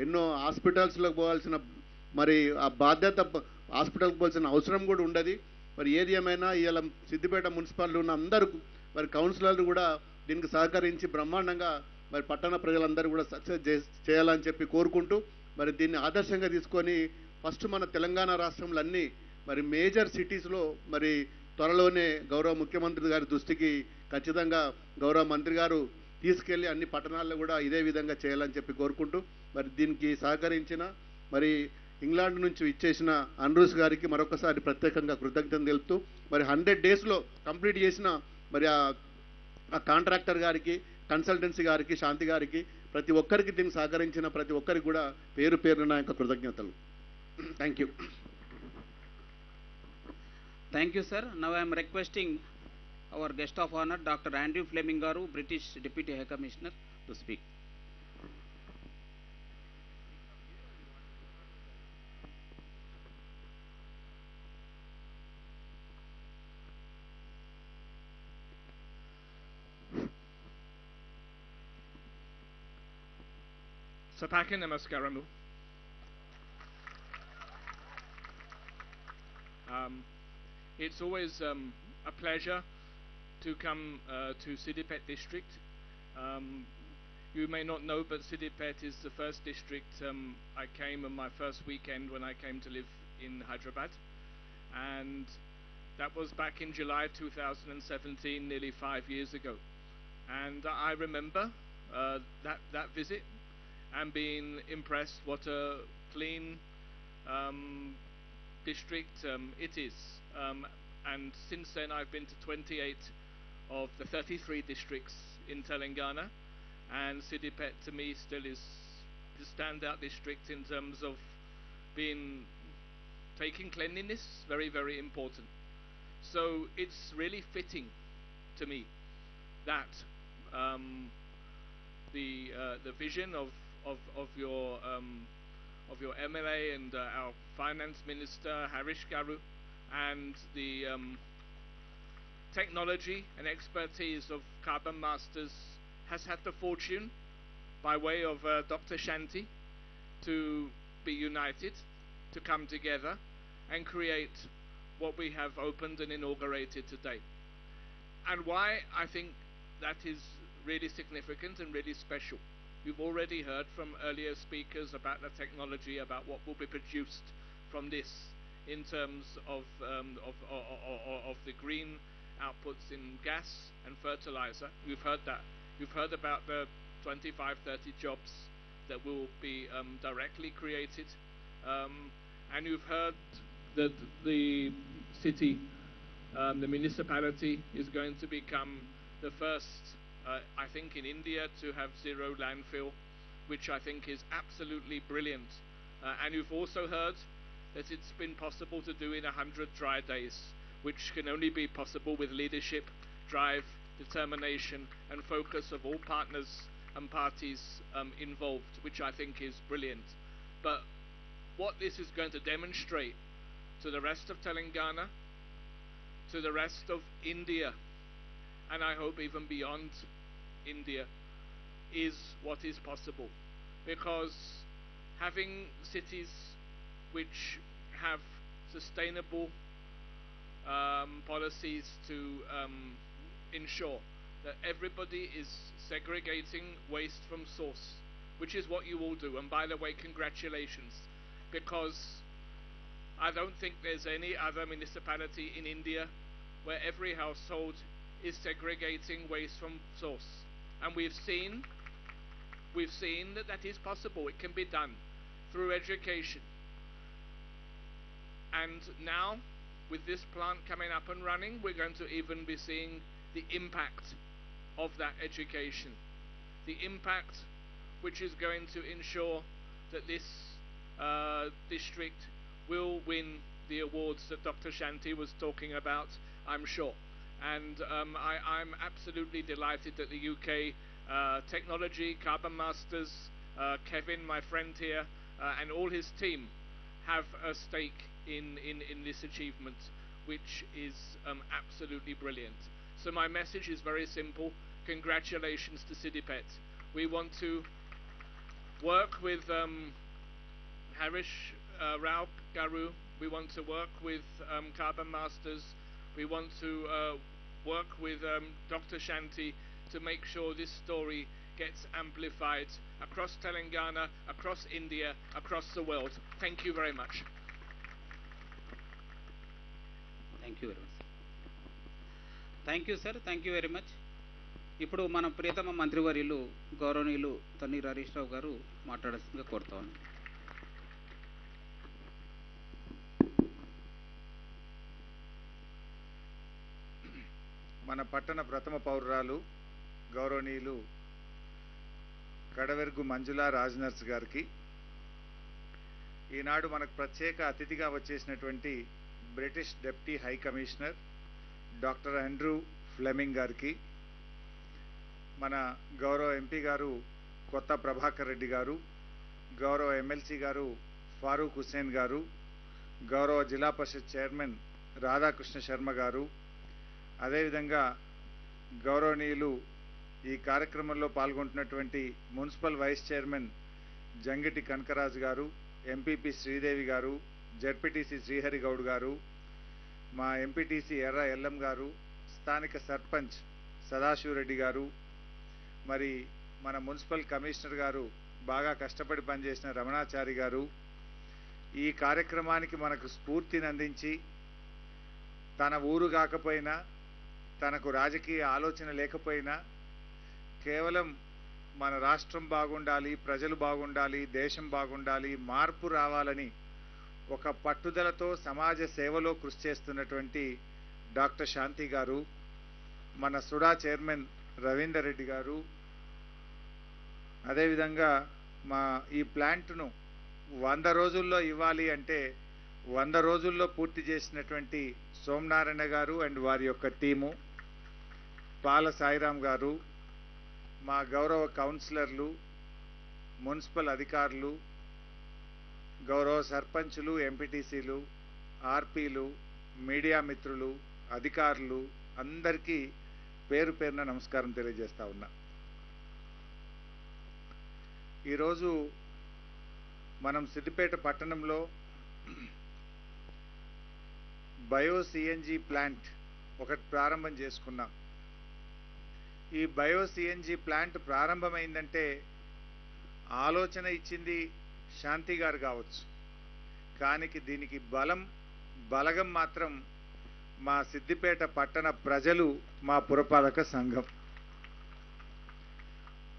ఎన్నో హాస్పిటల్స్లోకి పోవాల్సిన మరి ఆ బాధ్యత హాస్పిటల్కి పోవాల్సిన అవసరం కూడా ఉండదు. మరి ఏది ఏమైనా ఇవాళ సిద్దిపేట మున్సిపాలిటీ ఉన్న అందరూ మరి కౌన్సిలర్లు కూడా దీనికి సహకరించి బ్రహ్మాండంగా మరి పట్టణ ప్రజలందరూ కూడా సక్సెస్ చేయాలని చెప్పి కోరుకుంటూ మరి దీన్ని ఆదర్శంగా తీసుకొని ఫస్ట్ మన తెలంగాణ రాష్ట్రంలో అన్ని మరి మేజర్ సిటీస్లో మరి త్వరలోనే గౌరవ ముఖ్యమంత్రి గారి దృష్టికి ఖచ్చితంగా గౌరవ మంత్రి గారు తీసుకెళ్లి అన్ని పట్టణాల్లో కూడా ఇదే విధంగా చేయాలని చెప్పి కోరుకుంటూ మరి దీనికి సహకరించిన మరి ఇంగ్లాండ్ నుంచి ఇచ్చేసిన ఆండ్రూస్ గారికి మరొకసారి ప్రత్యేకంగా కృతజ్ఞతలు తెలుపుతూ మరి 100 డేస్లో కంప్లీట్ చేసిన మరి ఆ కాంట్రాక్టర్ గారికి, కన్సల్టెన్సీ గారికి, శాంతి గారికి, ప్రతి ఒక్కరికి దీనికి సహకరించిన ప్రతి ఒక్కరికి కూడా పేరు పేరున నా యొక్క కృతజ్ఞతలు. Thank you. Thank you sir. Now I'm requesting our guest of honour doctor Andrew Fleming గారు, British deputy high commissioner, to speak. Sapake Namaskaramu. It's always a pleasure to come to Siddipet district. You may not know, but Siddipet is the first district I came on my first weekend when I came to live in Hyderabad. And that was back in July 2017, nearly 5 years ago. And I remember that visit and being impressed what a clean district it is. And since then I've been to 28 of the 33 districts in Telangana, and Siddipet to me still is the standout district in terms of taking cleanliness very, very important. So it's really fitting to me that the vision of your MLA and our finance minister Harish Garu, and the technology and expertise of Carbon Masters has had the fortune, by way of Dr. Shanti, to be united, to come together and create what we have opened and inaugurated today. And why I think that is really significant and really special. You've already heard from earlier speakers about the technology, about what will be produced from this in terms of the green outputs in gas and fertilizer. You've heard that. You've heard about the 25, 30 jobs that will be directly created. And you've heard that the city, the municipality, is going to become the first, I think, in India to have zero landfill, which I think is absolutely brilliant. And you've also heard that it's been possible to do in 100 dry days, which can only be possible with leadership, drive, determination and focus of all partners and parties involved, which I think is brilliant. But what this is going to demonstrate to the rest of Telangana, to the rest of India, and I hope even beyond India, is what is possible. Because having cities which have sustainable policies to ensure that everybody is segregating waste from source, which is what you all do. And by the way, congratulations, because I don't think there's any other municipality in India where every household is segregating waste from source. And we've seen that that is possible. It can be done through education. And now, with this plant coming up and running, we're going to even be seeing the impact of that education. The impact which is going to ensure that this district will win the awards that Dr. Shanti was talking about, I'm sure. And I'm absolutely delighted that the UK Technology, Carbon Masters, Kevin, my friend here, and all his team have a stake in this achievement, which is absolutely brilliant. So my message is very simple. Congratulations to Siddipet. We want to work with Harish Rao Garu. We want to work with Carbon Masters. We want to work with Dr. Shanti to make sure this story gets amplified across Telangana, across India, across the world. Thank you very much. Thank you very much. Thank you sir, thank you very much. ఇప్పుడు మన ప్రియతమ మంత్రివర్యులు గౌరవనీయులు తన్నీర్ హరీష్ రావు గారు మాట్లాడాల్సిందిగా కోరుతా ఉన్నాను. మన పట్టణ ప్రథమ పౌరురాలు గౌరవనీయులు కడవెర్గు మంజులా రాజ్నర్స్ గారికి, ఈనాడు మనకు ప్రత్యేక అతిథిగా వచ్చేసినటువంటి British deputy high commissioner doctor Andrew Fleming గారికి, మన గౌరవ ఎంపీ గారు కొత్త ప్రభాకర్ రెడ్డి గారు, గౌరవ ఎమ్మెల్సీ గారు ఫారూక్ హుస్సేన్ గారు, గౌరవ జిల్లా పరిషత్ చైర్మన్ రాధాకృష్ణ శర్మ గారు, అదేవిధంగా గౌరవనీయులు ఈ కార్యక్రమంలో పాల్గొంటున్నటువంటి municipal vice chairman Jangiti Kanakaraju గారు, ఎంపీపీ శ్రీదేవి గారు, జడ్పీటీసీ శ్రీహరి గౌడ్ గారు, మా ఎంపీటీసీ ఎర్ర ఎల్లం గారు, స్థానిక సర్పంచ్ సదాశివరెడ్డి గారు, మరి మన మున్సిపల్ కమిషనర్ గారు, బాగా కష్టపడి పనిచేసిన రమణాచారి గారు ఈ కార్యక్రమానికి మనకు స్ఫూర్తిని అందించి, తన ఊరు కాకపోయినా, తనకు రాజకీయ ఆలోచన లేకపోయినా, కేవలం మన రాష్ట్రం బాగుండాలి, ప్రజలు బాగుండాలి, దేశం బాగుండాలి, మార్పు రావాలని ఒక పట్టుదలతో సమాజ సేవలో కృషి చేస్తున్నటువంటి డాక్టర్ శాంతి గారు, మన సుడా చైర్మన్ రవీందర్ రెడ్డి గారు, అదేవిధంగా మా ఈ ప్లాంట్ను 100 రోజుల్లో ఇవ్వాలి అంటే 100 రోజుల్లో పూర్తి చేసినటువంటి సోమనారాయణ గారు అండ్ వారి యొక్క టీము, పాల సాయిరాం గారు, మా గౌరవ కౌన్సిలర్లు, మున్సిపల్ అధికారులు, గౌరవ సర్పంచులు, ఎంపీటీసీలు, ఆర్పీలు, మీడియా మిత్రులు, అధికారులు అందరికీ పేరు పేరున నమస్కారం తెలియజేస్తా ఉన్నా. ఈరోజు మనం సిద్దిపేట పట్టణంలో బయో సిఎన్జి ప్లాంట్ ఒకటి ప్రారంభం చేసుకున్నాం. ఈ బయో సిఎన్జి ప్లాంట్ ప్రారంభమైందంటే ఆలోచన ఇచ్చింది శాంతి గారు కావచ్చు, కానీ దీనికి బలగం మాత్రం మా సిద్దిపేట పట్టణ ప్రజలు, మా పురపాలక సంఘం.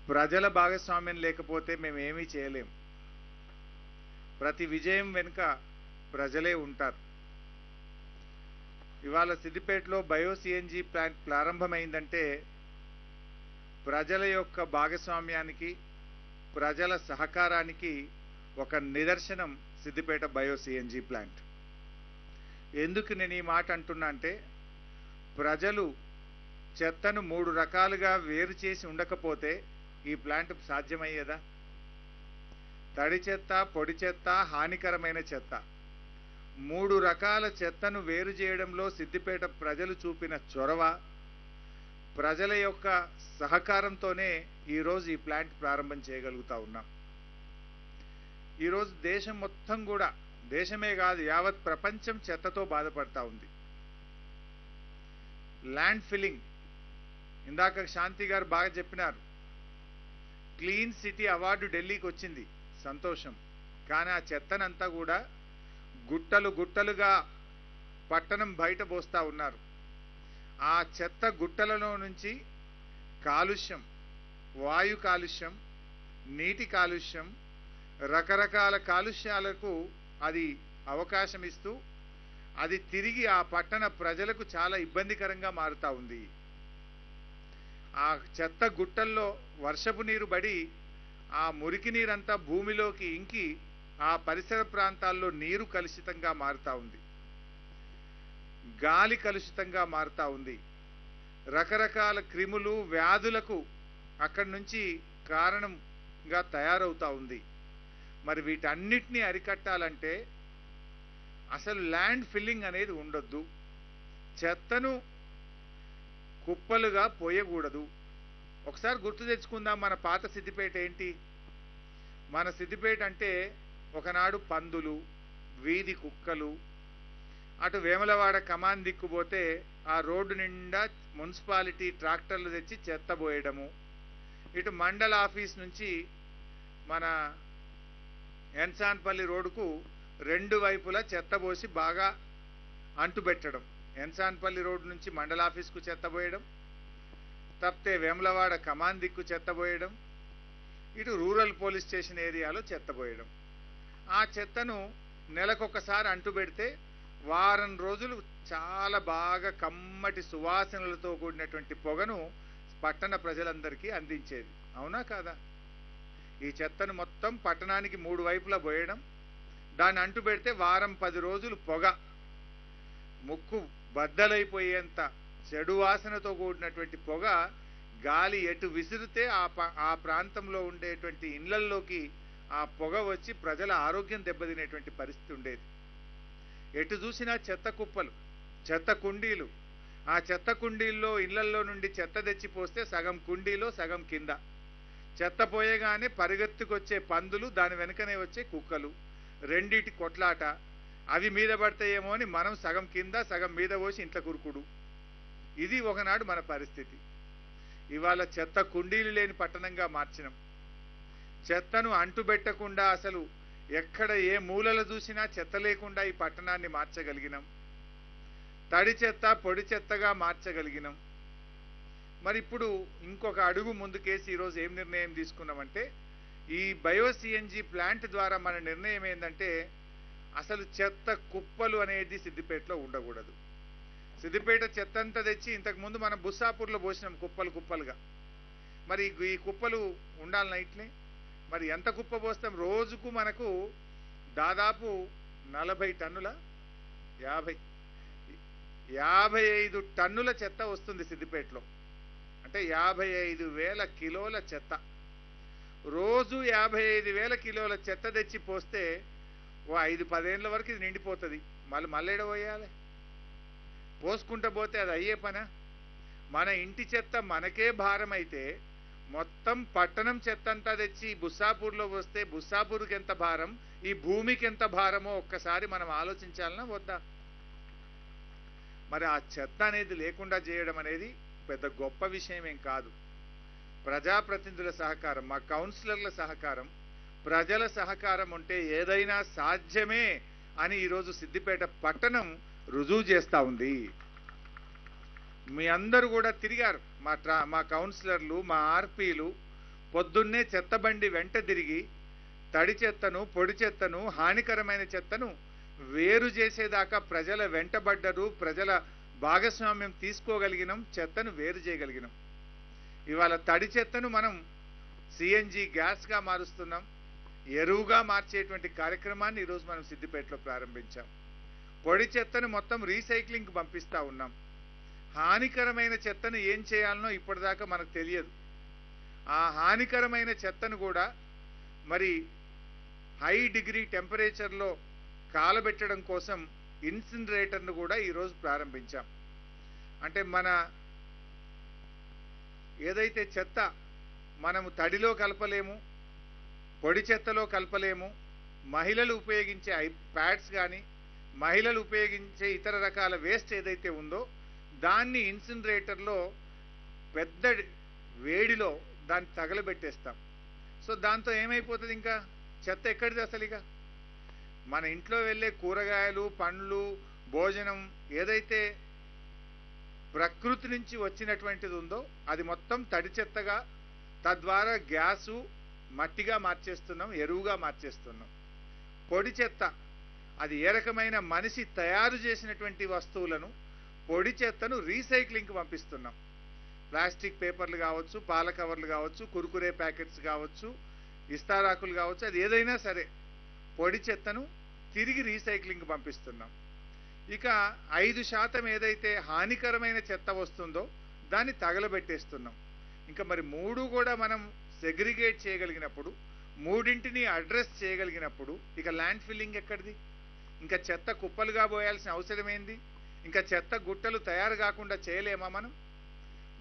ప్రజల భాగస్వామ్యం లేకపోతే మేము ఏమీ చేయలేం. ప్రతి విజయం వెనుక ప్రజలే ఉంటారు. ఇవాళ సిద్దిపేటలో బయో సిఎన్జి ప్లాంట్ ప్రారంభమైందంటే ప్రజల యొక్క భాగస్వామ్యానికి, ప్రజల సహకారానికి ఒక నిదర్శనం సిద్దిపేట బయో సిఎన్జి ప్లాంట్. ఎందుకు నేను ఈ మాట అంటున్నా అంటే, ప్రజలు చెత్తను 3 రకాలుగా వేరు చేసి ఉండకపోతే ఈ ప్లాంట్ సాధ్యమయ్యేదా? తడి చెత్త, పొడి చెత్త, హానికరమైన చెత్త, 3 రకాల చెత్తను వేరు చేయడంలో సిద్దిపేట ప్రజలు చూపిన చొరవ, ప్రజల యొక్క సహకారంతోనే ఈరోజు ఈ ప్లాంట్ ప్రారంభం చేయగలుగుతా ఉన్నాం. ఈరోజు దేశం మొత్తం కూడా, దేశమే కాదు యావత్ ప్రపంచం చెత్తతో బాధపడతా ఉంది. ల్యాండ్ ఫిల్లింగ్, ఇందాక శాంతి గారు బాగా చెప్పినారు. క్లీన్ సిటీ అవార్డు ఢిల్లీకి వచ్చింది, సంతోషం. కానీ ఆ చెత్తనంతా కూడా గుట్టలు గుట్టలుగా పట్టణం బయట పోస్తా ఉన్నారు. ఆ చెత్త గుట్టలలో నుంచి కాలుష్యం, వాయు కాలుష్యం, నీటి కాలుష్యం, రకరకాల కాలుష్యాలకు అది అవకాశం ఇస్తూ అది తిరిగి ఆ పట్టణ ప్రజలకు చాలా ఇబ్బందికరంగా మారుతా ఉంది. ఆ చెత్త గుట్టల్లో వర్షపు నీరు పడి ఆ మురికి నీరంతా భూమిలోకి ఇంకి ఆ పరిసర ప్రాంతాల్లో నీరు కలుషితంగా మారుతా ఉంది, గాలి కలుషితంగా మారుతా ఉంది. రకరకాల క్రిములు, వ్యాధులకు అక్కడి నుంచి కారణంగా తయారవుతా ఉంది. మరి వీటన్నిటినీ అరికట్టాలంటే అసలు ల్యాండ్ ఫిల్లింగ్ అనేది ఉండొద్దు, చెత్తను కుప్పలుగా పోయకూడదు. ఒకసారి గుర్తు తెచ్చుకుందాం, మన పాత సిద్దిపేట ఏంటి? మన సిద్దిపేట అంటే ఒకనాడు పందులు, వీధి కుక్కలు, అటు వేములవాడ కమాన్ దిక్కుపోతే ఆ రోడ్డు నిండా మున్సిపాలిటీ ట్రాక్టర్లు తెచ్చి చెత్త పోయడము, ఇటు మండల ఆఫీస్ నుంచి మన ఎన్సాన్పల్లి రోడ్డుకు 2 వైపులా చెత్త పోసి బాగా అంటుబెట్టడం. ఎన్సాన్పల్లి రోడ్డు నుంచి మండల ఆఫీస్కు చెత్త పోయడం, తప్పితే వేములవాడ కమాన్ దిక్కు చెత్త పోయడం, ఇటు రూరల్ పోలీస్ స్టేషన్ ఏరియాలో చెత్త పోయడం. ఆ చెత్తను నెలకొకసారి అంటుబెడితే వారం రోజులు చాలా బాగా కమ్మటి సువాసనలతో కూడినటువంటి పొగను పట్టణ ప్రజలందరికీ అందించేది. అవునా కాదా? ఈ చెత్తను మొత్తం పట్టణానికి 3 వైపులా పోయడం, దాన్ని అంటుబెడితే వారం 10 రోజులు పొగ, ముక్కు బద్దలైపోయేంత చెడు వాసనతో కూడినటువంటి పొగ గాలి ఎటు విసిరితే ఆ ప్రాంతంలో ఉండేటువంటి ఇళ్లల్లోకి ఆ పొగ వచ్చి ప్రజల ఆరోగ్యం దెబ్బతినేటువంటి పరిస్థితి ఉండేది. ఎటు చూసినా చెత్త కుప్పలు, చెత్త కుండీలు. ఆ చెత్త కుండీల్లో ఇళ్లల్లో నుండి చెత్త తెచ్చిపోస్తే సగం కుండీలో సగం కింద. చెత్త పోయగానే పరిగెత్తుకొచ్చే పందులు, దాని వెనుకనే వచ్చే కుక్కలు, రెండిటి కొట్లాట. అవి మీద పడతాయేమో అని మనం సగం కింద సగం మీద పోసి ఇంట్లో కురుకుడు. ఇది ఒకనాడు మన పరిస్థితి. ఇవాళ చెత్త కుండీలు లేని పట్టణంగా మార్చినాం. చెత్తను అంటుబెట్టకుండా అసలు ఎక్కడ ఏ మూలలు చూసినా చెత్త లేకుండా ఈ పట్టణాన్ని మార్చగలిగినాం. తడి చెత్త పొడి చెత్తగా మార్చగలిగినాం. మరి ఇప్పుడు ఇంకొక అడుగు ముందుకేసి ఈరోజు ఏం నిర్ణయం తీసుకున్నామంటే, ఈ బయో సిఎన్జి ప్లాంట్ ద్వారా మన నిర్ణయం ఏంటంటే అసలు చెత్త కుప్పలు అనేది సిద్దిపేటలో ఉండకూడదు. సిద్దిపేట చెత్త అంతా తెచ్చి ఇంతకుముందు మనం బుస్సాపూర్లో పోసినాం కుప్పలు కుప్పలుగా. మరి ఈ కుప్పలు ఉండాలన్నా ఇట్లే మరి ఎంత కుప్ప పోస్తాం? రోజుకు మనకు దాదాపు 40 టన్నుల 55 టన్నుల చెత్త వస్తుంది సిద్దిపేటలో. అంటే 55,000 కిలోల చెత్త. రోజు 55,000 కిలోల చెత్త తెచ్చి పోస్తే ఓ 5-10 ఏళ్ళ వరకు ఇది నిండిపోతుంది. మళ్ళీ ఎడ పోయాలి? పోసుకుంటూ పోతే అది అయ్యే పనా? మన ఇంటి చెత్త మనకే భారం అయితే మొత్తం పట్టణం చెత్త అంతా తెచ్చి బుస్సాపూర్లో వస్తే బుస్సాపూర్కి ఎంత భారం, ఈ భూమికి ఎంత భారమో ఒక్కసారి మనం ఆలోచించాలన్నా వద్దా? మరి ఆ చెత్త అనేది లేకుండా చేయడం అనేది పెద్ద గొప్ప విషయం ఏం కాదు. ప్రజాప్రతినిధుల సహకారం, మా కౌన్సిలర్ల సహకారం, ప్రజల సహకారం ఉంటే ఏదైనా సాధ్యమే అని ఈరోజు సిద్దిపేట పట్టణం రుజువు చేస్తూ ఉంది. మీ అందరూ కూడా తిరిగారు. మా కౌన్సిలర్లు, మా ఆర్పీలు పొద్దున్నే చెత్తబండి వెంట తిరిగి తడి చెత్తను పొడి చెత్తను హానికరమైన చెత్తను వేరు చేసేదాకా ప్రజల వెంటబడ్డరు. ప్రజల భాగస్వామ్యం తీసుకోగలిగినాం, చెత్తను వేరు చేయగలిగినాం. ఇవాళ తడి చెత్తను మనం సిఎన్జి గ్యాస్గా మారుస్తున్నాం, ఎరువుగా మార్చేటువంటి కార్యక్రమాన్ని ఈరోజు మనం సిద్దిపేటలో ప్రారంభించాం. పొడి చెత్తను మొత్తం రీసైక్లింగ్కి పంపిస్తూ ఉన్నాం. హానికరమైన చెత్తను ఏం చేయాలనో ఇప్పటిదాకా మనకు తెలియదు. ఆ హానికరమైన చెత్తను కూడా మరి హై డిగ్రీ టెంపరేచర్లో కాలబెట్టడం కోసం ఇన్సినరేటర్ను కూడా ఈరోజు ప్రారంభించాం. అంటే మన ఏదైతే చెత్త మనము తడిలో కలపలేము, పొడి చెత్తలో కలపలేము, మహిళలు ఉపయోగించే ప్యాడ్స్ కానీ మహిళలు ఉపయోగించే ఇతర రకాల వేస్ట్ ఏదైతే ఉందో దాన్ని ఇన్సినరేటర్లో పెద్ద వేడిలో దాన్ని తగలబెట్టేస్తాం. సో దాంతో ఏమైపోతుంది? ఇంకా చెత్త ఎక్కడిది అసలు? ఇక మన ఇంట్లో వెళ్ళే కూరగాయలు, పండ్లు, భోజనం ఏదైతే ప్రకృతి నుంచి వచ్చినటువంటిది ఉందో అది మొత్తం తడి చెత్తగా, తద్వారా గ్యాసు మట్టిగా మార్చేస్తున్నాం, ఎరువుగా మార్చేస్తున్నాం. పొడి చెత్త అది ఏ రకమైన మనిషి తయారు చేసినటువంటి వస్తువులను పొడి చెత్తను రీసైక్లింగ్కి పంపిస్తున్నాం. ప్లాస్టిక్ పేపర్లు కావచ్చు, పాల కవర్లు కావచ్చు, కురుకురే ప్యాకెట్స్ కావచ్చు, ఇస్తారాకులు కావచ్చు, అది ఏదైనా సరే పొడి చెత్తను తిరిగి రీసైక్లింగ్కి పంపిస్తున్నాం. ఇక 5% ఏదైతే హానికరమైన చెత్త వస్తుందో దాన్ని తగలబెట్టేస్తున్నాం. ఇంకా మరి 3 కూడా మనం సెగ్రిగేట్ చేయగలిగినప్పుడు, 3ంటిని అడ్రస్ చేయగలిగినప్పుడు ఇక ల్యాండ్ ఫిల్లింగ్ ఎక్కడిది? ఇంకా చెత్త కుప్పలుగా పోయాల్సిన అవసరం ఏంది? ఇంకా చెత్త గుట్టలు తయారు కాకుండా చేయలేమా?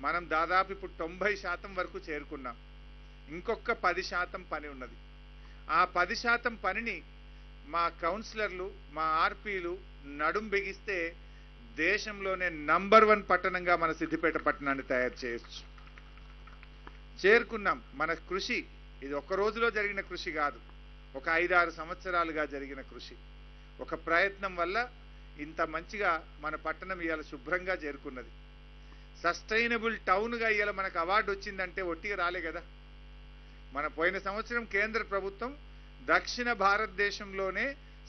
మనం దాదాపు ఇప్పుడు 90% వరకు చేరుకున్నాం. ఇంకొక 10% పని ఉన్నది. ఆ 10% పనిని మా కౌన్సిలర్లు, మా ఆర్పీలు నడుం బిగిస్తే దేశంలోనే నంబర్ 1 పట్టణంగా మన సిద్దిపేట పట్టణాన్ని తయారు చేయొచ్చు. చేరుకున్నాం. మన కృషి ఇది ఒక్క రోజులో జరిగిన కృషి కాదు, ఒక 5-6 సంవత్సరాలుగా జరిగిన కృషి. ఒక ప్రయత్నం వల్ల ఇంత మంచిగా మన పట్టణం ఇవాళ శుభ్రంగా చేరుకున్నది. సస్టైనబుల్ టౌన్గా ఇవాళ మనకు అవార్డు వచ్చిందంటే ఒట్టిగా రాలే కదా. మన పోయిన సంవత్సరం కేంద్ర ప్రభుత్వం దక్షిణ భారతదేశంలోనే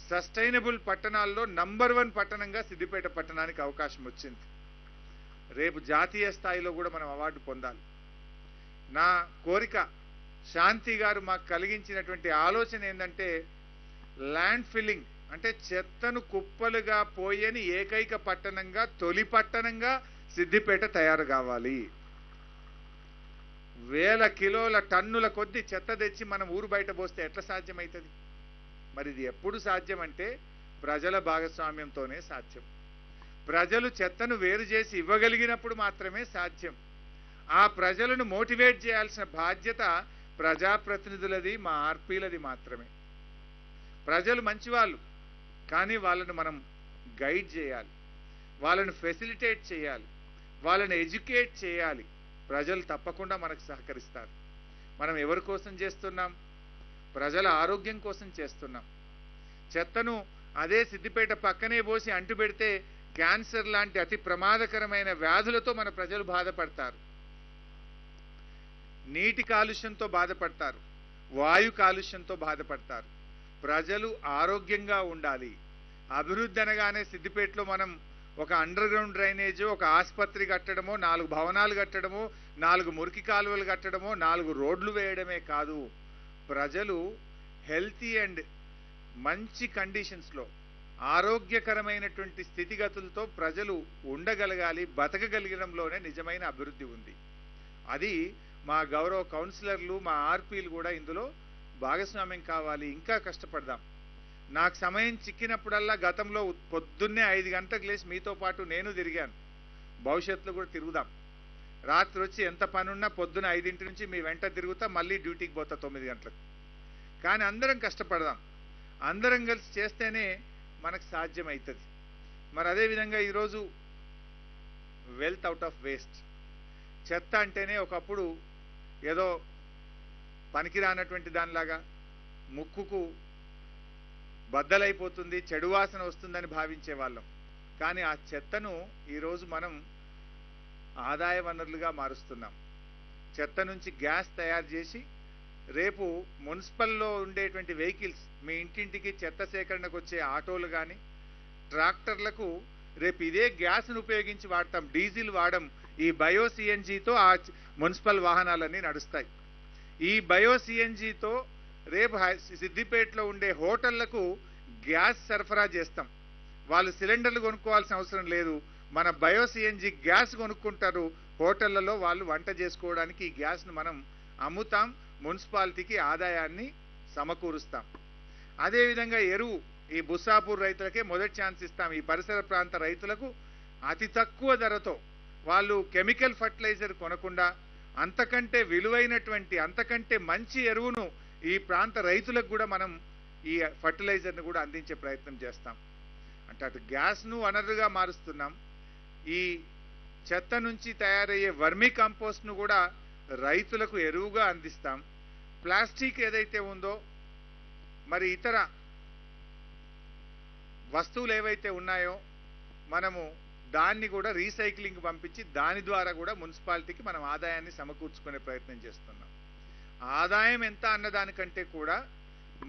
సస్టైనబుల్ పట్టణాల్లో నంబర్ 1 పట్టణంగా సిద్దిపేట పట్టణానికి అవకాశం వచ్చింది. రేపు జాతీయ స్థాయిలో కూడా మనం అవార్డు పొందాలి. నా కోరిక, శాంతి గారు మాకు కలిగించినటువంటి ఆలోచన ఏంటంటే ల్యాండ్ ఫిల్లింగ్ అంటే చెత్తను కుప్పలుగా పోయని ఏకైక పట్టణంగా, తొలి పట్టణంగా సిద్దిపేట తయారు కావాలి. 1000 కిలోల టన్నుల కొద్ది చెత్త తెచ్చి మనం ఊరు బయట పోస్తే ఎట్లా సాధ్యమవుతుంది? మరి ఇది ఎప్పుడు సాధ్యం అంటే ప్రజల భాగస్వామ్యంతోనే సాధ్యం. ప్రజలు చెత్తను వేరు చేసి ఇవ్వగలిగినప్పుడు మాత్రమే సాధ్యం. ఆ ప్రజలను మోటివేట్ చేయాల్సిన బాధ్యత ప్రజాప్రతినిధులది, మా ఆర్పీలది మాత్రమే. ప్రజలు మంచివాళ్ళు, కానీ వాళ్ళను మనం గైడ్ చేయాలి, వాళ్ళను ఫెసిలిటేట్ చేయాలి, వాళ్ళని ఎడ్యుకేట్ చేయాలి. ప్రజలు తప్పకుండా మనకు సహకరిస్తారు. మనం ఎవరి కోసం చేస్తున్నాం? ప్రజల ఆరోగ్యం కోసం చేస్తున్నాం. చెత్తను అదే సిద్దిపేట పక్కనే పోసి అంటుపెడితే క్యాన్సర్ లాంటి అతి ప్రమాదకరమైన వ్యాధులతో మన ప్రజలు బాధపడతారు. నీటి కాలుష్యంతో బాధపడతారు, వాయు కాలుష్యంతో బాధపడతారు. ప్రజలు ఆరోగ్యంగా ఉండాలి. అభివృద్ధి అనగానే సిద్దిపేటలో మనం ఒక అండర్ గ్రౌండ్ డ్రైనేజ్, ఒక ఆసుపత్రి కట్టడమో, 4 భవనాలు కట్టడమో, 4 మురికి కాలువలు కట్టడమో, 4 రోడ్లు వేయడమే కాదు. ప్రజలు హెల్తీ అండ్ మంచి కండిషన్స్లో ఆరోగ్యకరమైనటువంటి స్థితిగతులతో ప్రజలు ఉండగలగాలి. బతకగలిగడంలోనే నిజమైన అభివృద్ధి ఉంది. అది మా గౌరవ కౌన్సిలర్లు, మా ఆర్పీలు కూడా ఇందులో భాగస్వామ్యం కావాలి. ఇంకా కష్టపడదాం. నాకు సమయం చిక్కినప్పుడల్లా గతంలో పొద్దున్నే 5 గంటలకు లేచి మీతో పాటు నేను తిరిగాను. భవిష్యత్తులో కూడా తిరుగుదాం. రాత్రి వచ్చి ఎంత పనున్నా పొద్దున 5 నుంచి మీ వెంట తిరుగుతా, మళ్ళీ డ్యూటీకి పోతా 9 గంటలకు. కానీ అందరం కష్టపడదాం. అందరం కలిసి చేస్తేనే మనకు సాధ్యమవుతుంది. మరి అదేవిధంగా ఈరోజు వెల్త్ అవుట్ ఆఫ్ వేస్ట్. చెత్త అంటేనే ఒకప్పుడు ఏదో పనికిరానటువంటి దానిలాగా, ముక్కుకు బద్దలైపోతుంది, చెడు వాసన వస్తుందని భావించే వాళ్ళం. కానీ ఆ చెత్తను ఈరోజు మనం ఆదాయ వనరులుగా మారుస్తున్నాం. చెత్త నుంచి గ్యాస్ తయారు చేసి రేపు మున్సిపల్లో ఉండేటువంటి వెహికల్స్, మీ ఇంటింటికి చెత్త సేకరణకు వచ్చే ఆటోలు కానీ ట్రాక్టర్లకు రేపు ఇదే గ్యాస్ను ఉపయోగించి వాడతాం, డీజిల్ వాడడం. ఈ బయో సిఎన్జితో ఆ మున్సిపల్ వాహనాలన్నీ నడుస్తాయి. ఈ బయో సిఎన్జితో రేపు సిద్దిపేటలో ఉండే హోటళ్లకు గ్యాస్ సరఫరా చేస్తాం. వాళ్ళు సిలిండర్లు కొనుక్కోవాల్సిన అవసరం లేదు. మన బయో సిఎన్జి గ్యాస్ కొనుక్కుంటారు. హోటళ్లలో వాళ్ళు వంట చేసుకోవడానికి ఈ గ్యాస్ను మనం అమ్ముతాం. మున్సిపాలిటీకి ఆదాయాన్ని సమకూరుస్తాం. అదేవిధంగా ఎరువు ఈ బుస్సాపూర్ రైతులకే మొదటి ఛాన్స్ ఇస్తాం. ఈ పరిసర ప్రాంత రైతులకు అతి తక్కువ ధరతో వాళ్ళు కెమికల్ ఫర్టిలైజర్ కొనకుండా అంతకంటే విలువైనటువంటి, అంతకంటే మంచి ఎరువును ఈ ప్రాంత రైతులకు కూడా మనం ఈ ఫర్టిలైజర్ను కూడా అందించే ప్రయత్నం చేస్తాం. అంటే అటు గ్యాస్ను వనరుగా మారుస్తున్నాం. ఈ చెత్త నుంచి తయారయ్యే వర్మీ కంపోస్ట్ను కూడా రైతులకు ఎరువుగా అందిస్తాం. ప్లాస్టిక్ ఏదైతే ఉందో, మరి ఇతర వస్తువులు ఏవైతే ఉన్నాయో మనము దాన్ని కూడా రీసైక్లింగ్ పంపించి దాని ద్వారా కూడా మున్సిపాలిటీకి మనం ఆదాయాన్ని సమకూర్చుకునే ప్రయత్నం చేస్తున్నాం. ఆదాయం ఎంత అన్నదానికంటే కూడా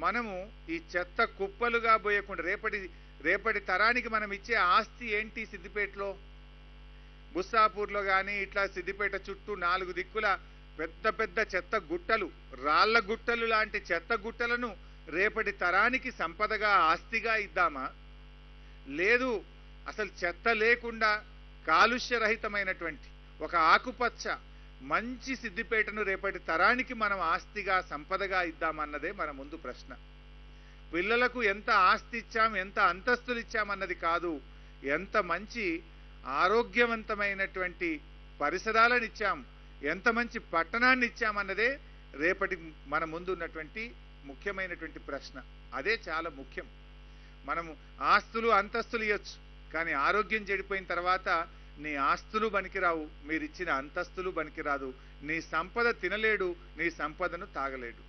మనము ఈ చెత్త కుప్పలుగా పోయకుండా రేపటి తరానికి మనం ఇచ్చే ఆస్తి ఏంటి? సిద్దిపేటలో బుస్సాపూర్లో కానీ ఇట్లా సిద్దిపేట చుట్టూ 4 దిక్కుల పెద్ద పెద్ద చెత్త గుట్టలు, రాళ్ల గుట్టలు లాంటి చెత్త గుట్టలను రేపటి తరానికి సంపదగా, ఆస్తిగా ఇద్దామా? లేదు, అసలు చెత్త లేకుండా కాలుష్యరహితమైనటువంటి ఒక ఆకుపచ్చ మంచి సిద్దిపేటను రేపటి తరానికి మనం ఆస్తిగా, సంపదగా ఇద్దామన్నదే మన ముందు ప్రశ్న. పిల్లలకు ఎంత ఆస్తి ఇచ్చాం, ఎంత అంతస్తులు ఇచ్చామన్నది కాదు, ఎంత మంచి ఆరోగ్యవంతమైనటువంటి పరిసరాలను ఇచ్చాం, ఎంత మంచి పట్టణాన్ని ఇచ్చామన్నదే రేపటి మన ముందు ఉన్నటువంటి ముఖ్యమైనటువంటి ప్రశ్న. అదే చాలా ముఖ్యం. మనము ఆస్తులు, అంతస్తులు ఇవ్వచ్చు, కానీ ఆరోగ్యం చెడిపోయిన తర్వాత నీ ఆస్తులు పనికిరావు, మీరిచ్చిన అంతస్తులు పనికిరాదు. నీ సంపద తినలేడు, నీ సంపదను తాగలేడు.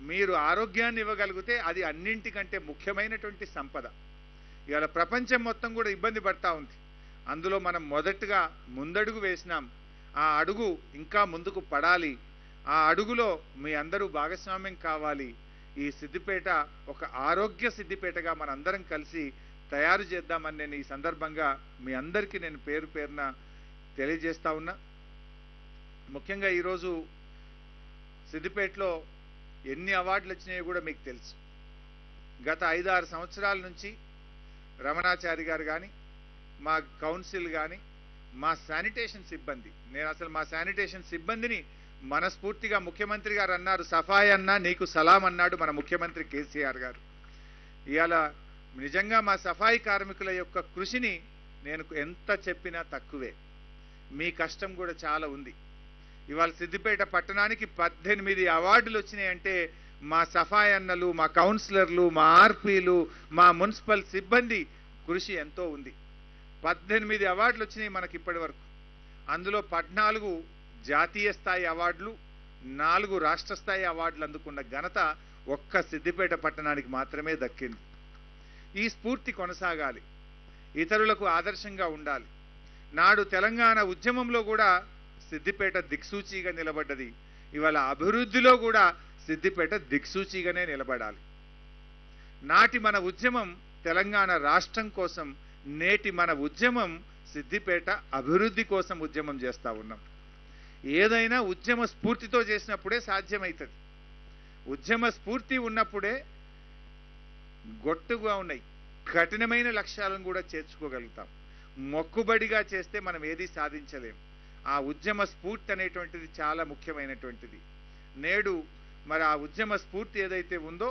మీరు ఆరోగ్యాన్ని ఇవ్వగలిగితే అది అన్నింటికంటే ముఖ్యమైనటువంటి సంపద. ఇవాళ ప్రపంచం మొత్తం కూడా ఇబ్బంది పడతా ఉంది. అందులో మనం మొదటగా ముందడుగు వేసినాం. ఆ అడుగు ఇంకా ముందుకు పడాలి. ఆ అడుగులో మీ అందరూ భాగస్వామ్యం కావాలి. ఈ సిద్దిపేట ఒక ఆరోగ్య సిద్దిపేటగా మనందరం కలిసి తయారు చేద్దామని నేను ఈ సందర్భంగా మీ అందరికీ నేను పేరు పేరున తెలియజేస్తా ఉన్నా. ముఖ్యంగా ఈరోజు సిద్దిపేటలో ఎన్ని అవార్డులు వచ్చినాయో కూడా మీకు తెలుసు. గత 5-6 సంవత్సరాల నుంచి రమణాచారి గారు కానీ, మా కౌన్సిల్ కానీ, మా శానిటేషన్ సిబ్బంది, నేను అసలు మా శానిటేషన్ సిబ్బందిని మనస్ఫూర్తిగా ముఖ్యమంత్రి గారు అన్నారు, సఫాయి అన్నా నీకు సలాం అన్నాడు మన ముఖ్యమంత్రి కేసీఆర్ గారు. ఇవాళ నిజంగా మా సఫాయి కార్మికుల యొక్క కృషిని నేను ఎంత చెప్పినా తక్కువే. మీ కష్టం కూడా చాలా ఉంది. ఇవాళ సిద్దిపేట పట్టణానికి 18 అవార్డులు వచ్చినాయంటే మా సఫాయి అన్నలు, మా కౌన్సిలర్లు, మా ఆర్పీలు, మా మున్సిపల్ సిబ్బంది కృషి ఎంతో ఉంది. 18 అవార్డులు వచ్చినాయి మనకి ఇప్పటి వరకు. అందులో 14 జాతీయ స్థాయి అవార్డులు, 4 రాష్ట్ర స్థాయి అవార్డులు అందుకున్న ఘనత ఒక్క సిద్దిపేట పట్టణానికి మాత్రమే దక్కింది. ఈ స్ఫూర్తి కొనసాగాలి, ఇతరులకు ఆదర్శంగా ఉండాలి. నాడు తెలంగాణ ఉద్యమంలో కూడా సిద్దిపేట దిక్సూచిగా నిలబడ్డది. ఇవాళ అభివృద్ధిలో కూడా సిద్దిపేట దిక్సూచిగానే నిలబడాలి. నాటి మన ఉద్యమం తెలంగాణ రాష్ట్రం కోసం, నేటి మన ఉద్యమం సిద్దిపేట అభివృద్ధి కోసం ఉద్యమం చేస్తూ ఉన్నాం. ఏదైనా ఉద్యమ స్ఫూర్తితో చేసినప్పుడే సాధ్యమవుతుంది. ఉద్యమ స్ఫూర్తి ఉన్నప్పుడే గొట్టుగా ఉన్నాయి కఠినమైన లక్ష్యాలను కూడా చేర్చుకోగలుగుతాం. మొక్కుబడిగా చేస్తే మనం ఏది సాధించలేం. ఆ ఉద్యమ స్ఫూర్తి అనేటువంటిది చాలా ముఖ్యమైనటువంటిది. నేడు మరి ఆ ఉద్యమ స్ఫూర్తి ఏదైతే ఉందో,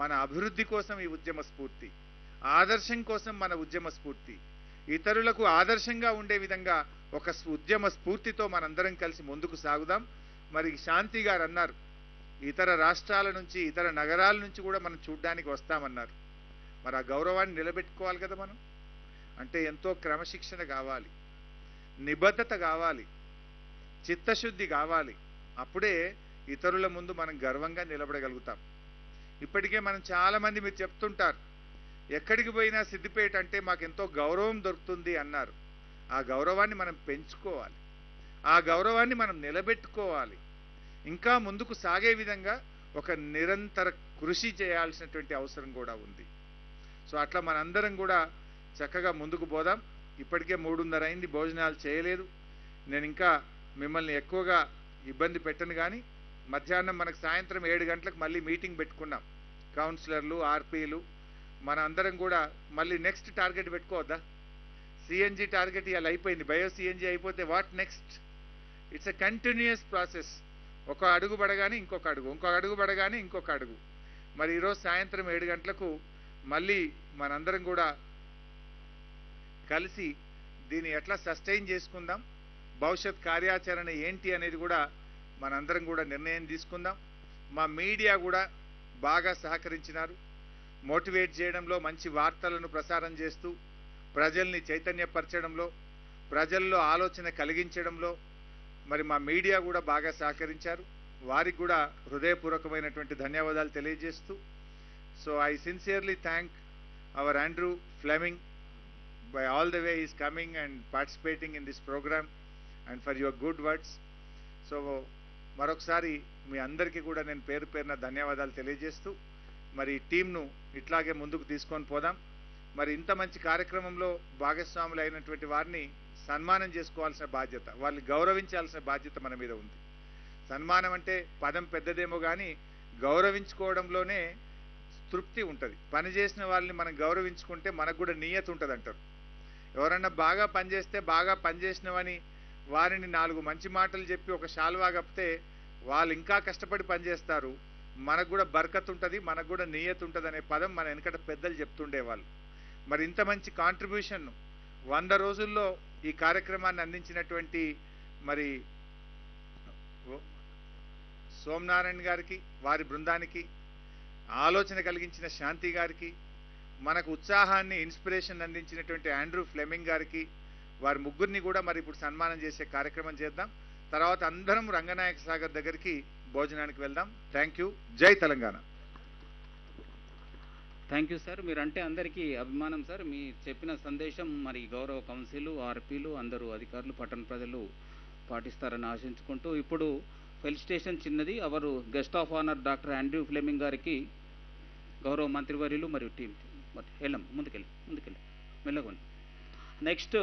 మన అభివృద్ధి కోసం ఈ ఉద్యమ స్ఫూర్తి, ఆదర్శం కోసం మన ఉద్యమ స్ఫూర్తి, ఇతరులకు ఆదర్శంగా ఉండే విధంగా ఒక ఉద్యమ స్ఫూర్తితో మనందరం కలిసి ముందుకు సాగుదాం. మరి శాంతి గారు అన్నారు, ఇతర రాష్ట్రాల నుంచి, ఇతర నగరాల నుంచి కూడా మనం చూడ్డానికి వస్తామన్నారు. మరి ఆ గౌరవాన్ని నిలబెట్టుకోవాలి కదా. మనం అంటే ఎంతో క్రమశిక్షణ కావాలి, నిబద్ధత కావాలి, చిత్తశుద్ధి కావాలి. అప్పుడే ఇతరుల ముందు మనం గర్వంగా నిలబడగలుగుతాం. ఇప్పటికే మనం చాలామంది మీరు చెప్తుంటారు, ఎక్కడికి పోయినా సిద్దిపేట అంటే మాకెంతో గౌరవం దొరుకుతుంది అన్నారు. ఆ గౌరవాన్ని మనం పెంచుకోవాలి, ఆ గౌరవాన్ని మనం నిలబెట్టుకోవాలి. ఇంకా ముందుకు సాగే విధంగా ఒక నిరంతర కృషి చేయాల్సినటువంటి అవసరం కూడా ఉంది. సో అట్లా మనందరం కూడా చక్కగా ముందుకు పోదాం. ఇప్పటికే 3:30 అయింది, భోజనాలు చేయలేదు. నేను ఇంకా మిమ్మల్ని ఎక్కువగా ఇబ్బంది పెట్టను. కానీ మధ్యాహ్నం మనకు సాయంత్రం 7 గంటలకు మళ్ళీ మీటింగ్ పెట్టుకున్నాం. కౌన్సిలర్లు, ఆర్పీలు మన అందరం కూడా మళ్ళీ నెక్స్ట్ టార్గెట్ పెట్టుకోవద్దా? సిఎన్జి టార్గెట్ ఇవాళ అయిపోయింది, బయో సిఎన్జి అయిపోతే what next? It's a continuous process. ఒక అడుగు పడగానే ఇంకొక అడుగు, ఇంకొక అడుగు పడగానే ఇంకొక అడుగు. మరి ఈరోజు సాయంత్రం 7 గంటలకు మళ్ళీ మనందరం కూడా కలిసి దీన్ని ఎట్లా సస్టైన్ చేసుకుందాం, భవిష్యత్ కార్యాచరణ ఏంటి అనేది కూడా మనందరం కూడా నిర్ణయం తీసుకుందాం. మా మీడియా కూడా బాగా సహకరించినారు. మోటివేట్ చేయడంలో, మంచి వార్తలను ప్రసారం చేస్తూ ప్రజల్ని చైతన్యపరచడంలో, ప్రజల్లో ఆలోచన కలిగించడంలో మరి మా మీడియా కూడా బాగా సహకరించారు. వారికి కూడా హృదయపూర్వకమైనటువంటి ధన్యవాదాలు తెలియజేస్తూ, so I sincerely thank our Andrew Fleming by all the way he is coming and participating in this program and for your good words. So మరొకసారి మీ అందరికీ కూడా నేను పేరు పేరున ధన్యవాదాలు తెలియజేస్తూ మరి టీంను ఇట్లాగే ముందుకు తీసుకొని పోదాం. మరి ఇంత మంచి కార్యక్రమంలో భాగస్వాములు అయినటువంటి వారిని సన్మానం చేసుకోవాల్సిన బాధ్యత, వాళ్ళని గౌరవించాల్సిన బాధ్యత మన మీద ఉంది. సన్మానం అంటే పదం పెద్దదేమో కానీ గౌరవించుకోవడంలోనే తృప్తి ఉంటుంది. పనిచేసిన వాళ్ళని మనం గౌరవించుకుంటే మనకు కూడా నియత ఉంటుంది అంటారు. ఎవరన్నా బాగా పనిచేస్తే బాగా పనిచేసినవని వారిని 4 మంచి మాటలు చెప్పి ఒక శాల్వా కప్పితే వాళ్ళు ఇంకా కష్టపడి పనిచేస్తారు. మనకు కూడా బర్కత్ ఉంటుంది, మనకు కూడా నియత ఉంటుంది అనే పదం మన వెనకట పెద్దలు చెప్తుండేవాళ్ళు. మరి ఇంత మంచి కాంట్రిబ్యూషన్ 100 రోజుల్లో ఈ కార్యక్రమాన్ని అందించినటువంటి మరి సోమనారాయణ గారికి, వారి బృందానికి, ఆలోచన కలిగించిన శాంతి గారికి, మనకు ఉత్సాహాన్ని, ఇన్స్పిరేషన్ అందించినటువంటి ఆండ్రూ ఫ్లెమింగ్ గారికి, వారి ముగ్గురిని కూడా మరి ఇప్పుడు సన్మానం చేసే కార్యక్రమం చేద్దాం. తర్వాత అందరం రంగనాయక సాగర్ దగ్గరికి భోజనానికి వెళ్దాం. Thank you. జై తెలంగాణ. Thank you sir. మీరంటే అందరికీ అభిమానం సార్. మీ చెప్పిన సందేశం మరి గౌరవ కౌన్సిల్, ఆర్పీలు, అందరూ అధికారులు, పట్టణ ప్రజలు పాటిస్తారని ఆశించుకుంటూ ఇప్పుడు ఫెలిసిటేషన్ చిన్నది. Hour guest of honour doctor Andrew Fleming గారికి గౌరవ మంత్రివర్యులు మరియు టీం వెళ్ళాం. ముందుకెళ్ళి మెల్లగొని నెక్స్ట్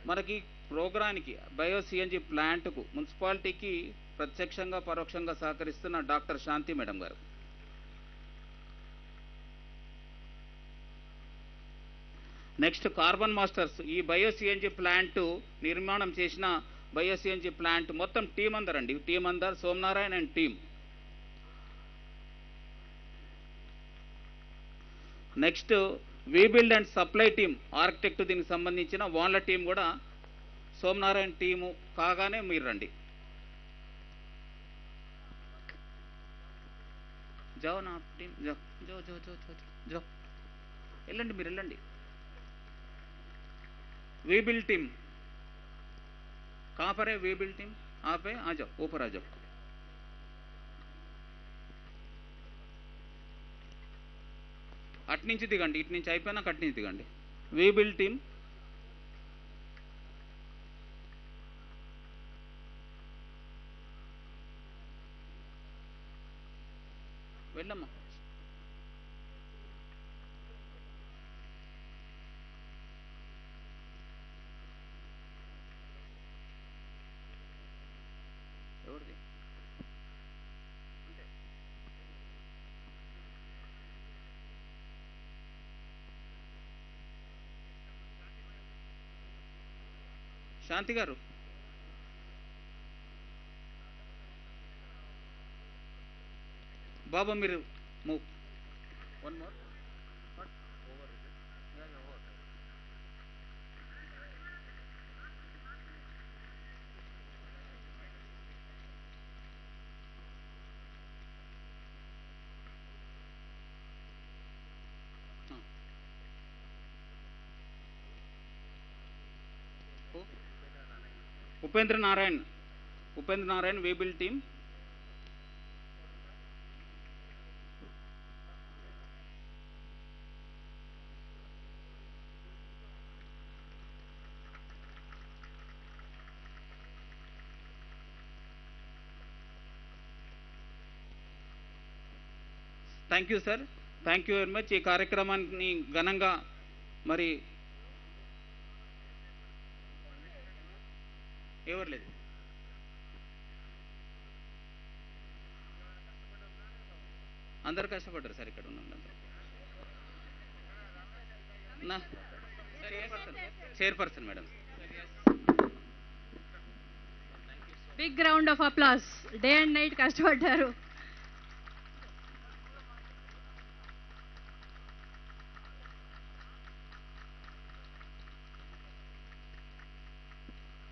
మనకి ప్రోగ్రానికి బయో సిఎన్జి ప్లాంట్కు మున్సిపాలిటీకి ప్రత్యక్షంగా పరోక్షంగా సహకరిస్తున్న డాక్టర్ శాంతి మేడం గారు. నెక్స్ట్ కార్బన్ మాస్టర్స్, ఈ బయో సిఎన్జి ప్లాంట్ నిర్మాణం చేసిన బయో సిఎన్జి ప్లాంట్ మొత్తం టీం అందరండి, టీం అందరు Somanarayana and team. Next we build and supply team, architect దీనికి సంబంధించిన వాళ్ళ టీం కూడా సోమనారాయణ టీము కాగానే మీరు రండి. जाओ ना आप टीम, जाओ जाओ जाओ जाओ जाओ जाओ వెళ్ళండి, మీరు వెళ్ళండి. वीबिल टीम कहाँ पर है? वीबिल टीम आप है, आ जाओ ऊपर आ जाओ। అటు నుంచి దిగండి, ఇటు నుంచి అయిపోయినాక అటు నుంచి దిగండి. We build team. వెళ్ళమ్మా. ఎవరిది? శాంతి గారు. బాబా మీరు move. One more. Upendra Narayan way build team. Thank you sir, thank you very much. ఈ కార్యక్రమాన్ని ఘనంగా మరి ఎవరు లేదు అందరు కష్టపడ్డారు సార్ ఇక్కడ ఉన్న నా chairperson madam. Big round of applause. Day and night కష్టపడ్డారు.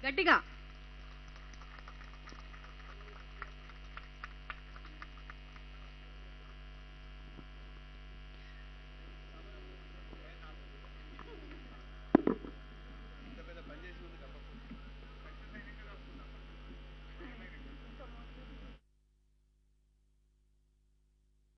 గట్టిగా